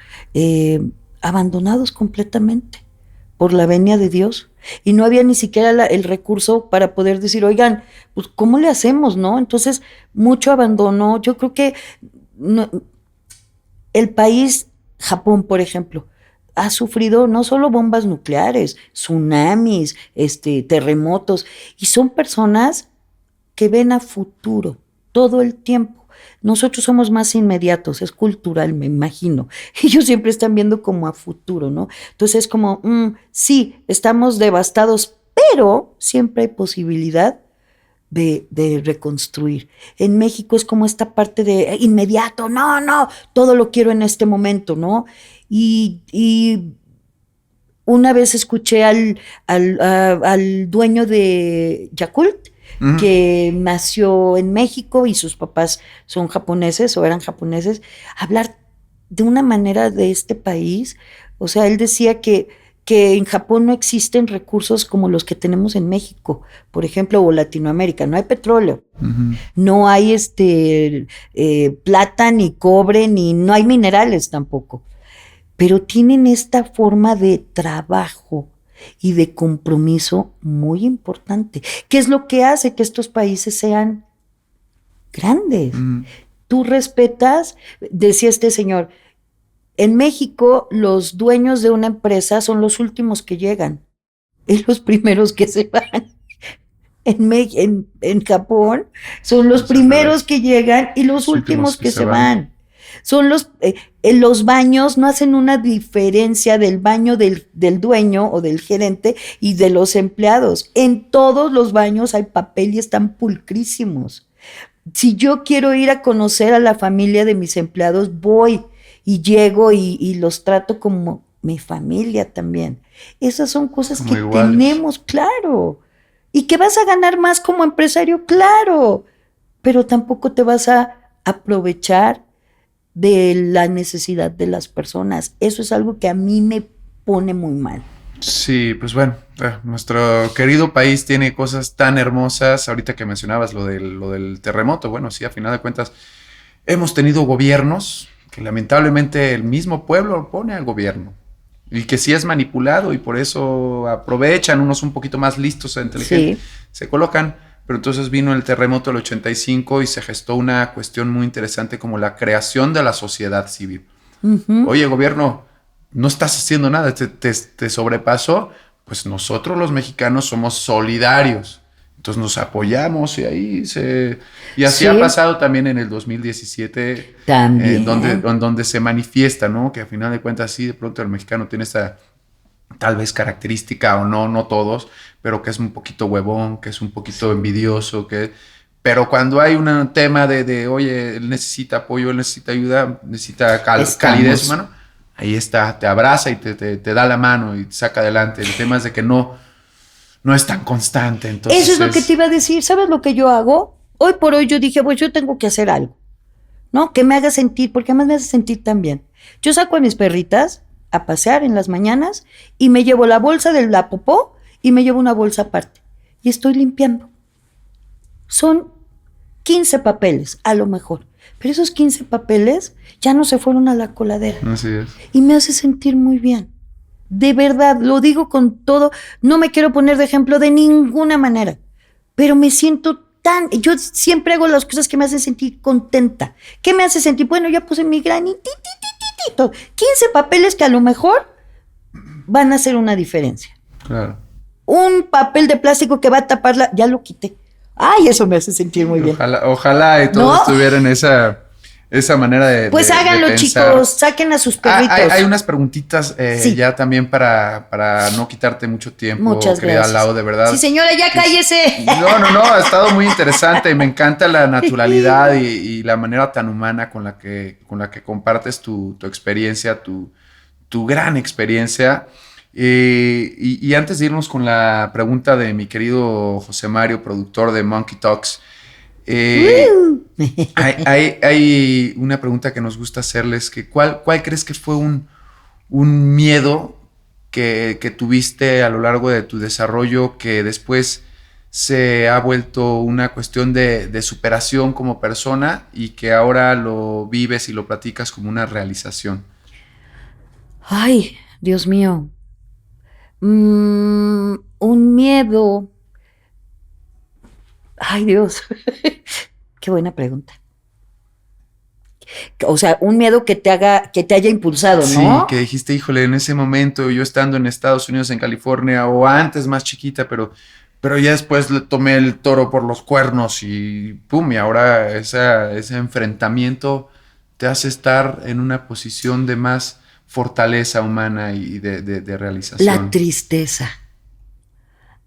abandonados completamente por la venia de Dios. Y no había ni siquiera el recurso para poder decir, oigan, pues ¿cómo le hacemos, no? Entonces, mucho abandono. Yo creo que el país, Japón, por ejemplo, ha sufrido no solo bombas nucleares, tsunamis, terremotos, y son personas que ven a futuro todo el tiempo. Nosotros somos más inmediatos, es cultural, me imagino. Ellos siempre están viendo como a futuro, ¿no? Entonces es como, sí, estamos devastados, pero siempre hay posibilidad de reconstruir. En México es como esta parte de inmediato, no, todo lo quiero en este momento, ¿no? Y una vez escuché al dueño de Yakult, que nació en México y sus papás son japoneses o eran japoneses, hablar de una manera de este país. O sea, él decía que en Japón no existen recursos como los que tenemos en México, por ejemplo, o Latinoamérica. No hay petróleo, no hay plata, ni cobre, no hay minerales tampoco. Pero tienen esta forma de trabajo y de compromiso muy importante, que es lo que hace que estos países sean grandes. Tú respetas, decía este señor, en México los dueños de una empresa son los últimos que llegan y los primeros que se van. En Japón son los primeros que llegan y los últimos que se van. Son los baños no hacen una diferencia del baño del dueño o del gerente y de los empleados. En todos los baños hay papel y están pulcrísimos. Si yo quiero ir a conocer a la familia de mis empleados, voy y llego y los trato como mi familia también. Esas son cosas como que iguales. Tenemos, claro. Y que vas a ganar más como empresario, claro. Pero tampoco te vas a aprovechar de la necesidad de las personas. Eso es algo que a mí me pone muy mal. Sí, pues bueno, nuestro querido país tiene cosas tan hermosas. Ahorita que mencionabas lo del terremoto, bueno, sí, a final de cuentas hemos tenido gobiernos que lamentablemente el mismo pueblo pone al gobierno y que sí es manipulado y por eso aprovechan, unos un poquito más listos e inteligentes, se colocan. Pero entonces vino el terremoto del 85 y se gestó una cuestión muy interesante como la creación de la sociedad civil. Oye, gobierno, no estás haciendo nada, te sobrepasó. Pues nosotros los mexicanos somos solidarios. Entonces nos apoyamos y así ha pasado también en el 2017. También. Donde se manifiesta, ¿no? Que a final de cuentas sí, de pronto el mexicano tiene esta tal vez característica o no todos, pero que es un poquito huevón, que es un poquito envidioso, pero cuando hay un tema de oye, él necesita apoyo, él necesita ayuda, necesita calidez humana, ahí está, te abraza y te da la mano y te saca adelante. El tema es de que no no es tan constante. Entonces eso es lo que te iba a decir. ¿Sabes lo que yo hago? Hoy por hoy yo dije, pues yo tengo que hacer algo, ¿no? Que me haga sentir, porque además me hace sentir tan bien. Yo saco a mis perritas a pasear en las mañanas y me llevo la bolsa de la popó y me llevo una bolsa aparte. Y estoy limpiando. Son 15 papeles, a lo mejor. Pero esos 15 papeles ya no se fueron a la coladera. Así es. Y me hace sentir muy bien. De verdad, lo digo con todo. No me quiero poner de ejemplo de ninguna manera. Pero me siento yo siempre hago las cosas que me hacen sentir contenta. ¿Qué me hace sentir? Bueno, ya puse mi granitito. 15 papeles que a lo mejor van a hacer una diferencia. Claro. Un papel de plástico que va a taparla, ya lo quité. Ay, eso me hace sentir muy bien. Ojalá y todos ¿No? tuvieran esa manera de Pues háganlo, pensar. chicos, saquen a sus perritos. Hay unas preguntitas Sí. ya también para no quitarte mucho tiempo, Muchas querida gracias. Lau, de verdad. Sí, señora, ya cállese. No, ha estado muy interesante. Me encanta la naturalidad y la manera tan humana con la que compartes tu experiencia, tu gran experiencia. Y antes de irnos con la pregunta de mi querido José Mario, productor de Monkey Talks, hay una pregunta que nos gusta hacerles, que ¿cuál crees que fue un miedo que tuviste a lo largo de tu desarrollo que después se ha vuelto una cuestión de superación como persona y que ahora lo vives y lo platicas como una realización? Ay, Dios mío. Un miedo. Ay, Dios. Qué buena pregunta. O sea, un miedo que te haya impulsado, ¿no? Sí, que dijiste, híjole, en ese momento yo estando en Estados Unidos, en California, o antes más chiquita, pero ya después le tomé el toro por los cuernos y pum, y ahora ese enfrentamiento te hace estar en una posición de más fortaleza humana y de realización. La tristeza.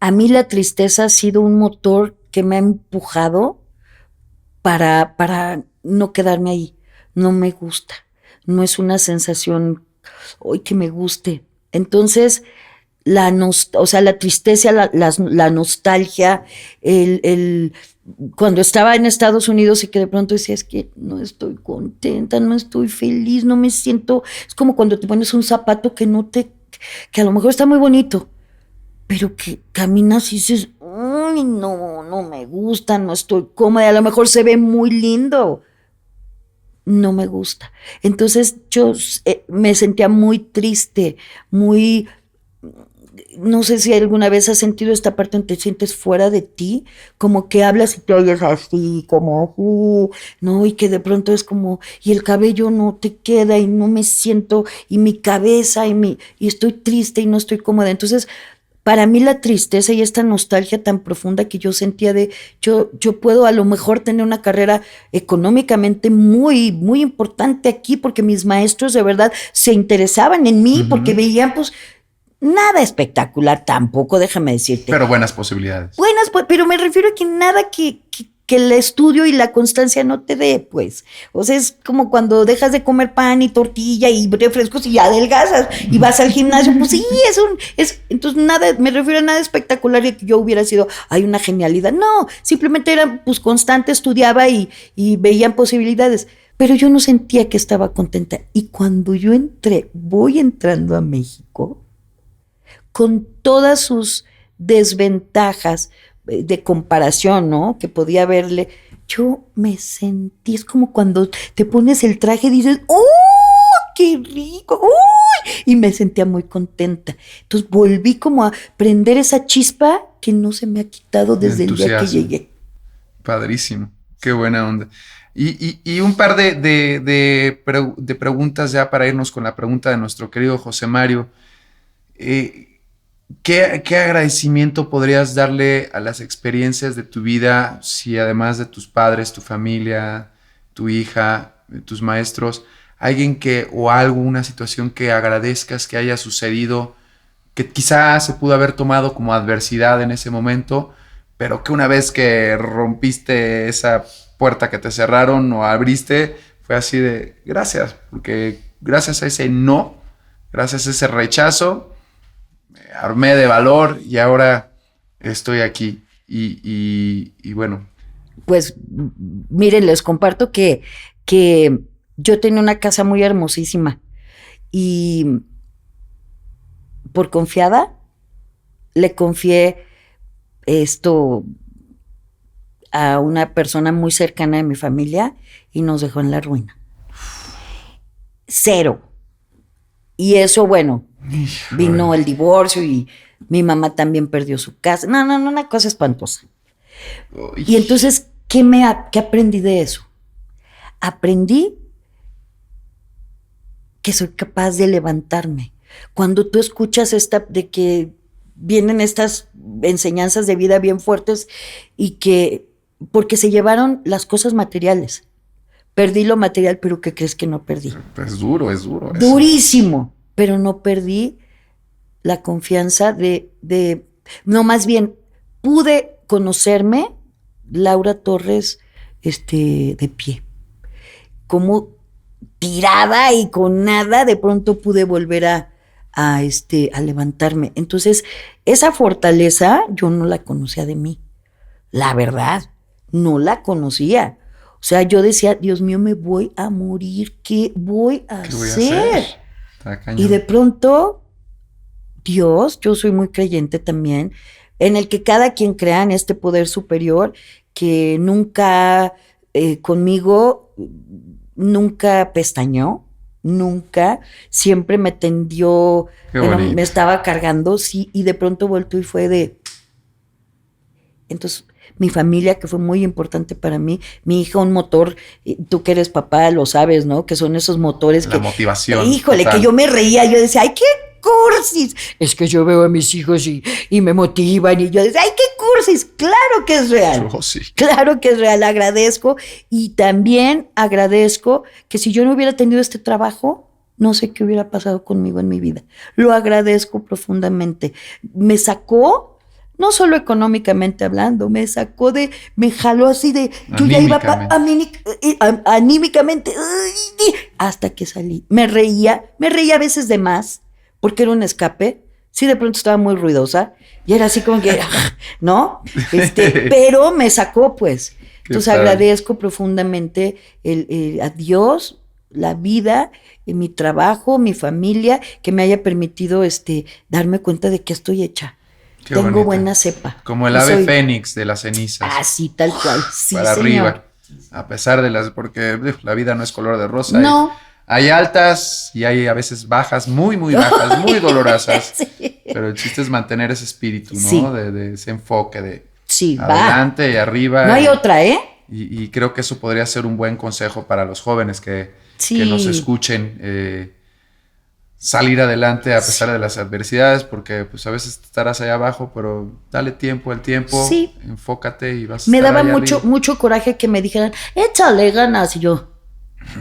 A mí la tristeza ha sido un motor que me ha empujado para no quedarme ahí. No me gusta. No es una sensación hoy que me guste. Entonces, la tristeza, la nostalgia, cuando estaba en Estados Unidos y que de pronto decía, es que no estoy contenta, no estoy feliz, no me siento. Es como cuando te pones un zapato que a lo mejor está muy bonito, pero que caminas y dices, uy, no me gusta, no estoy cómoda, a lo mejor se ve muy lindo. No me gusta. Entonces yo me sentía muy triste, muy... No sé si alguna vez has sentido esta parte donde te sientes fuera de ti, como que hablas y te oyes así, como, no, y que de pronto es como, y el cabello no te queda y no me siento, y mi cabeza, y estoy triste y no estoy cómoda. Entonces, para mí la tristeza y esta nostalgia tan profunda que yo sentía yo puedo a lo mejor tener una carrera económicamente muy, muy importante aquí, porque mis maestros de verdad se interesaban en mí, porque veían, pues, nada espectacular tampoco, déjame decirte. Pero buenas posibilidades. Pero me refiero a que nada que el estudio y la constancia no te dé, pues. O sea, es como cuando dejas de comer pan y tortilla y refrescos y adelgazas y vas al gimnasio, pues sí, entonces nada, me refiero a nada espectacular y que yo hubiera sido, una genialidad. No, simplemente era, pues, constante, estudiaba y veían posibilidades. Pero yo no sentía que estaba contenta. Y cuando yo voy entrando a México, con todas sus desventajas de comparación, ¿no? Que podía verle, yo me sentí, es como cuando te pones el traje y dices, ¡oh, qué rico! ¡Uy! Y me sentía muy contenta. Entonces volví como a prender esa chispa que no se me ha quitado desde el día que llegué. Padrísimo, qué buena onda. Y un par de preguntas ya para irnos con la pregunta de nuestro querido José Mario. ¿Qué agradecimiento podrías darle a las experiencias de tu vida si además de tus padres, tu familia, tu hija, tus maestros, alguien o algo, una situación que agradezcas que haya sucedido, que quizás se pudo haber tomado como adversidad en ese momento, pero que una vez que rompiste esa puerta que te cerraron o abriste, fue así de gracias, porque gracias a ese no, gracias a ese rechazo, armé de valor y ahora estoy aquí. Y bueno, Pues miren, les comparto que yo tenía una casa muy hermosísima y por confiada le confié esto a una persona muy cercana de mi familia y nos dejó en la ruina. Cero. Y eso, bueno, vino el divorcio y mi mamá también perdió su casa. No, una cosa espantosa. uy, Y entonces, ¿qué aprendí de eso? Aprendí que soy capaz de levantarme. Cuando tú escuchas de que vienen estas enseñanzas de vida bien fuertes y que, porque se llevaron las cosas materiales. Perdí lo material, pero ¿qué crees que no perdí? es duro eso. Durísimo, pero no perdí la confianza no, más bien, pude conocerme, Laura Torres, de pie. Como tirada y con nada, de pronto pude volver a levantarme. Entonces, esa fortaleza yo no la conocía de mí. La verdad, no la conocía. O sea, yo decía, Dios mío, me voy a morir, ¿qué voy a ¿Qué voy a hacer? hacer? Está cañón. Y de pronto, Dios, yo soy muy creyente también, en el que cada quien crea en este poder superior que nunca conmigo, nunca pestañó, nunca, siempre me tendió, Qué bueno, bonito. me estaba cargando, sí, y de pronto volteó y fue de... Entonces, mi familia, que fue muy importante para mí, mi hija, un motor, tú que eres papá, lo sabes, ¿no? Que son esos motores La que... motivación. Híjole, total. que yo me reía, yo decía, ¡ay, qué cursis! Es que yo veo a mis hijos y me motivan y yo decía, ¡ay, qué cursis! Claro que es real. Oh, sí. Claro que es real, agradezco. Y también agradezco que si yo no hubiera tenido este trabajo, no sé qué hubiera pasado conmigo en mi vida. Lo agradezco profundamente. Me sacó... No solo económicamente hablando, me jaló así de, yo ya iba anímicamente, hasta que salí. Me reía a veces de más, porque era un escape. Sí, de pronto estaba muy ruidosa, y era así como que, ¿no? Pero me sacó, pues. Entonces agradezco profundamente a Dios, la vida, mi trabajo, mi familia, que me haya permitido darme cuenta de que estoy hecha. Qué Tengo bonito. buena cepa. Como el ave fénix de las cenizas. Así, tal cual. Sí, para señor. arriba. A pesar de porque la vida no es color de rosa. No. Hay altas y hay a veces bajas, muy bajas, muy dolorosas. Sí. Pero el chiste es mantener ese espíritu, ¿no? Sí. De ese enfoque de sí, adelante y arriba. No hay otra, ¿eh? Y creo que eso podría ser un buen consejo para los jóvenes que nos escuchen. Salir adelante a pesar de las adversidades, porque pues a veces estarás allá abajo, pero dale tiempo al tiempo, enfócate y vas a Me estar daba allá mucho coraje que me dijeran, échale ganas, y yo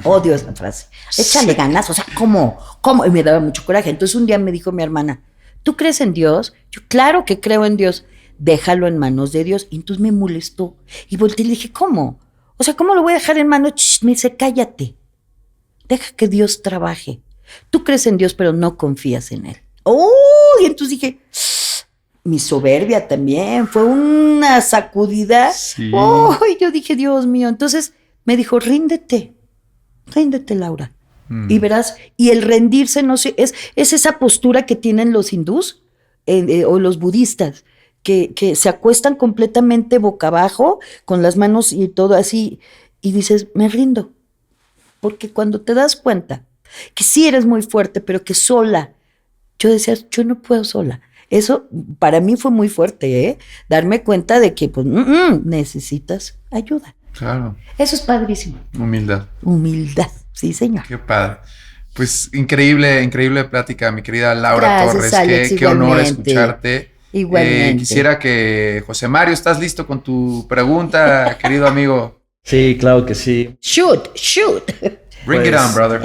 odio esa frase, échale ganas, o sea, ¿cómo? Y me daba mucho coraje. Entonces un día me dijo mi hermana, ¿tú crees en Dios? Yo, claro que creo en Dios, déjalo en manos de Dios. Y entonces me molestó, y volteé y le dije, ¿cómo? O sea, ¿cómo lo voy a dejar en manos? Me dice, cállate, deja que Dios trabaje. Tú crees en Dios, pero no confías en Él. Y entonces dije, mi soberbia también, fue una sacudida. Sí. Y yo dije, Dios mío. Entonces me dijo, ríndete, Laura. Y verás, y el rendirse, no sé, es esa postura que tienen los hindús o los budistas, que se acuestan completamente boca abajo, con las manos y todo así, y dices, me rindo. Porque cuando te das cuenta que sí eres muy fuerte, pero que sola, yo decía, yo no puedo sola. Eso para mí fue muy fuerte, ¿eh? Darme cuenta de que pues, necesitas ayuda. Claro. Eso es padrísimo. Humildad, sí, señor. Qué padre. Pues increíble plática, mi querida Laura Gracias, Torres. Alex, qué honor escucharte. Igualmente. Quisiera que José Mario, ¿estás listo con tu pregunta, querido amigo? Sí, claro que sí. Shoot. Bring it on, brother.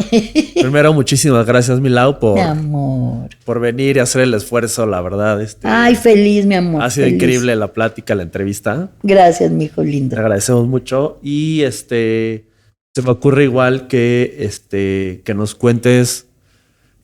Primero, muchísimas gracias, mi Lau, Mi amor. por venir y hacer el esfuerzo, la verdad. Ay, feliz, mi amor. Ha sido increíble la plática, la entrevista. Gracias, mi hijo lindo. Te agradecemos mucho. Y se me ocurre igual que nos cuentes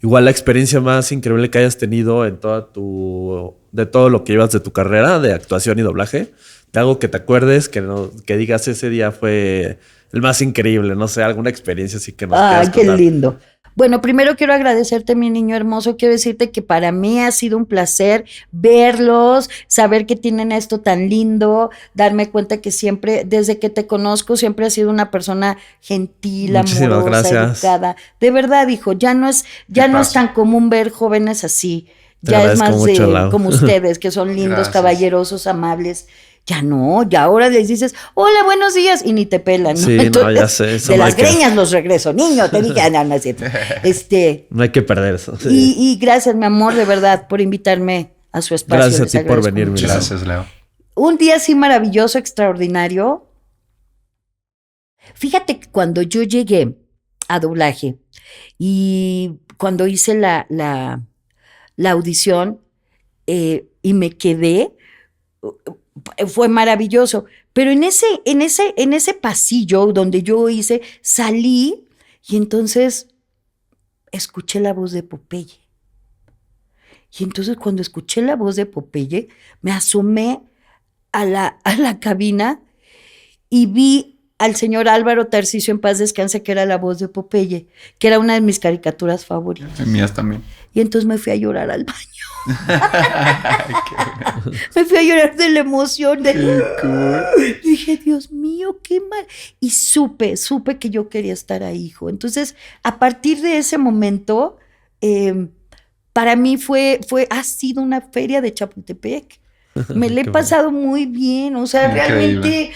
igual la experiencia más increíble que hayas tenido en toda tu de todo lo que llevas de tu carrera de actuación y doblaje, de algo que te acuerdes, que digas ese día fue el más increíble, no sé, alguna experiencia así que nos quieras Qué contar. lindo. Bueno, primero quiero agradecerte, mi niño hermoso. Quiero decirte que para mí ha sido un placer verlos, saber que tienen esto tan lindo, darme cuenta que siempre, desde que te conozco, siempre has sido una persona gentil, Muchísimas amorosa, gracias. educada. De verdad, hijo, ya no es tan común ver jóvenes así. Te Ya es agradezco más mucho, Lau. como ustedes, que son lindos, Gracias. caballerosos, amables. Ya no, ya ahora les dices, hola, buenos días, y ni te pelan, ¿no? Sí, no, ya sé, eso de no las hay que- greñas los regreso, niño, te dije, no, no es cierto. No hay que perder eso. Sí. Y gracias, mi amor, de verdad, por invitarme a su espacio. Gracias a les ti por agradezco venir, mi muchísimo. Lau. Gracias, Leo. Un día así maravilloso, extraordinario. Fíjate que cuando yo llegué a doblaje y cuando hice la audición y me quedé, fue maravilloso. Pero en ese pasillo donde yo hice, salí y entonces escuché la voz de Popeye. Y entonces cuando escuché la voz de Popeye, me asomé a la cabina y vi al señor Álvaro Tarcisio, en paz descanse, que era la voz de Popeye, que era una de mis caricaturas favoritas. Mías también. Y entonces me fui a llorar al baño. Me fui a llorar de la emoción. Dije, Dios mío, qué mal. Y supe que yo quería estar ahí, hijo. Entonces, a partir de ese momento, para mí ha sido una feria de Chapultepec. Me la he Qué pasado muy bien. O sea, Increíble. realmente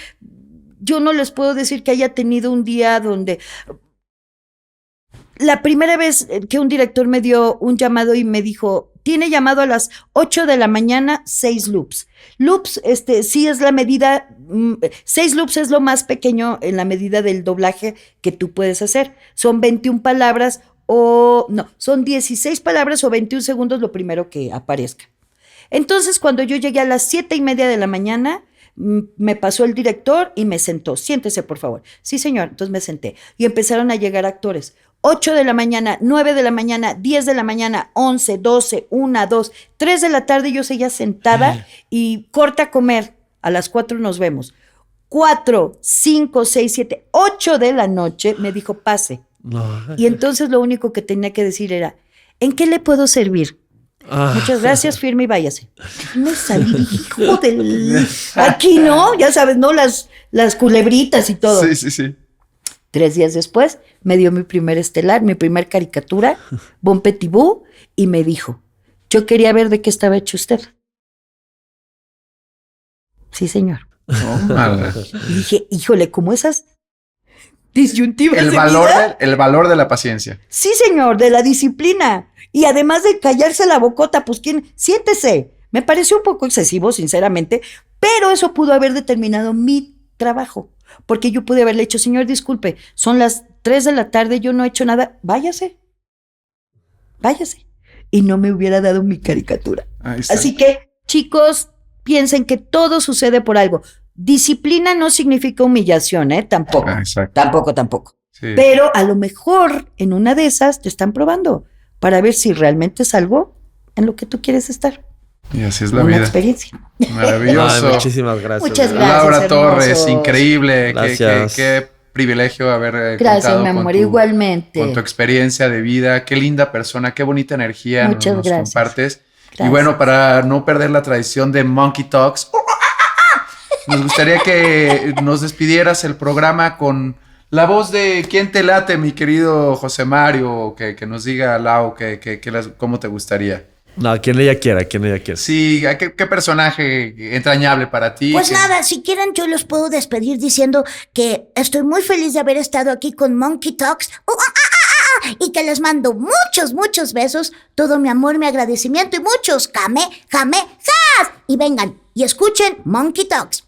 yo no les puedo decir que haya tenido un día donde... La primera vez que un director me dio un llamado y me dijo, tiene llamado a las 8 de la mañana, 6 loops. Loops, sí es la medida, 6 loops es lo más pequeño en la medida del doblaje que tú puedes hacer. Son 21 palabras son 16 palabras o 21 segundos lo primero que aparezca. Entonces, cuando yo llegué a las 7:30 de la mañana, me pasó el director y me sentó. Siéntese, por favor. Sí, señor. Entonces me senté. Y empezaron a llegar actores. 8 de la mañana, 9 de la mañana, 10 de la mañana, 11, 12, 1, 2, 3 de la tarde yo seguía sentada y corta a comer. A las 4 nos vemos. 4, 5, 6, 7, 8 de la noche me dijo, pase. No. Y entonces lo único que tenía que decir era, ¿en qué le puedo servir? Muchas gracias, firme y váyase. Me salí, hijo del... Aquí, ¿no? Ya sabes, ¿no? Las culebritas y todo. Sí, sí, sí. 3 días después me dio mi primer estelar, mi primer caricatura, Bon Petit Bou, y me dijo, yo quería ver de qué estaba hecho usted. Sí, señor. Tómala. Y dije, híjole, ¿cómo esas disyuntivas El de valor, vida? el valor de la paciencia. Sí, señor, de la disciplina. Y además de callarse la bocota, pues ¿quién? Siéntese. Me pareció un poco excesivo, sinceramente, pero eso pudo haber determinado mi trabajo. Porque yo pude haberle dicho, señor, disculpe, son las 3 de la tarde, yo no he hecho nada, váyase. Y no me hubiera dado mi caricatura. Ahí está. Así que, chicos, piensen que todo sucede por algo. Disciplina no significa humillación, Tampoco. Exacto. Tampoco. Sí. Pero a lo mejor en una de esas te están probando para ver si realmente es algo en lo que tú quieres estar. Y así es la Una vida. experiencia. Maravilloso. Ay, muchísimas gracias. Muchas de verdad. gracias. Laura Torres, hermosos. increíble. Gracias. Qué privilegio haber Gracias, contado mi amor, con tu, igualmente. con tu experiencia de vida. Qué linda persona, qué bonita energía Muchas nos gracias. compartes. Gracias. Y bueno, para no perder la tradición de Monkey Talks, nos gustaría que nos despidieras el programa con la voz de ¿Quién te late, mi querido José Mario? Que nos diga, Lau, cómo te gustaría. No, quien ella quiera, quien ella quiera. Sí, ¿qué personaje entrañable para ti? Pues Que- nada, si quieren yo los puedo despedir diciendo que estoy muy feliz de haber estado aquí con Monkey Talks y que les mando muchos besos, todo mi amor, mi agradecimiento y muchos jas. Y vengan y escuchen Monkey Talks.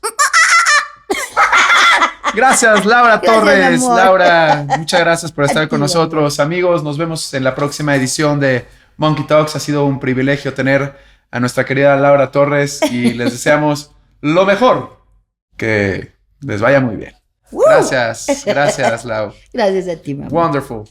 Gracias, Laura Gracias, Torres. amor. Laura, muchas gracias por estar A con ti, nosotros. Amigos, nos vemos en la próxima edición de Monkey Talks. Ha sido un privilegio tener a nuestra querida Laura Torres y les deseamos lo mejor. Que les vaya muy bien. Gracias, Lau. Gracias a ti, mamá. Wonderful.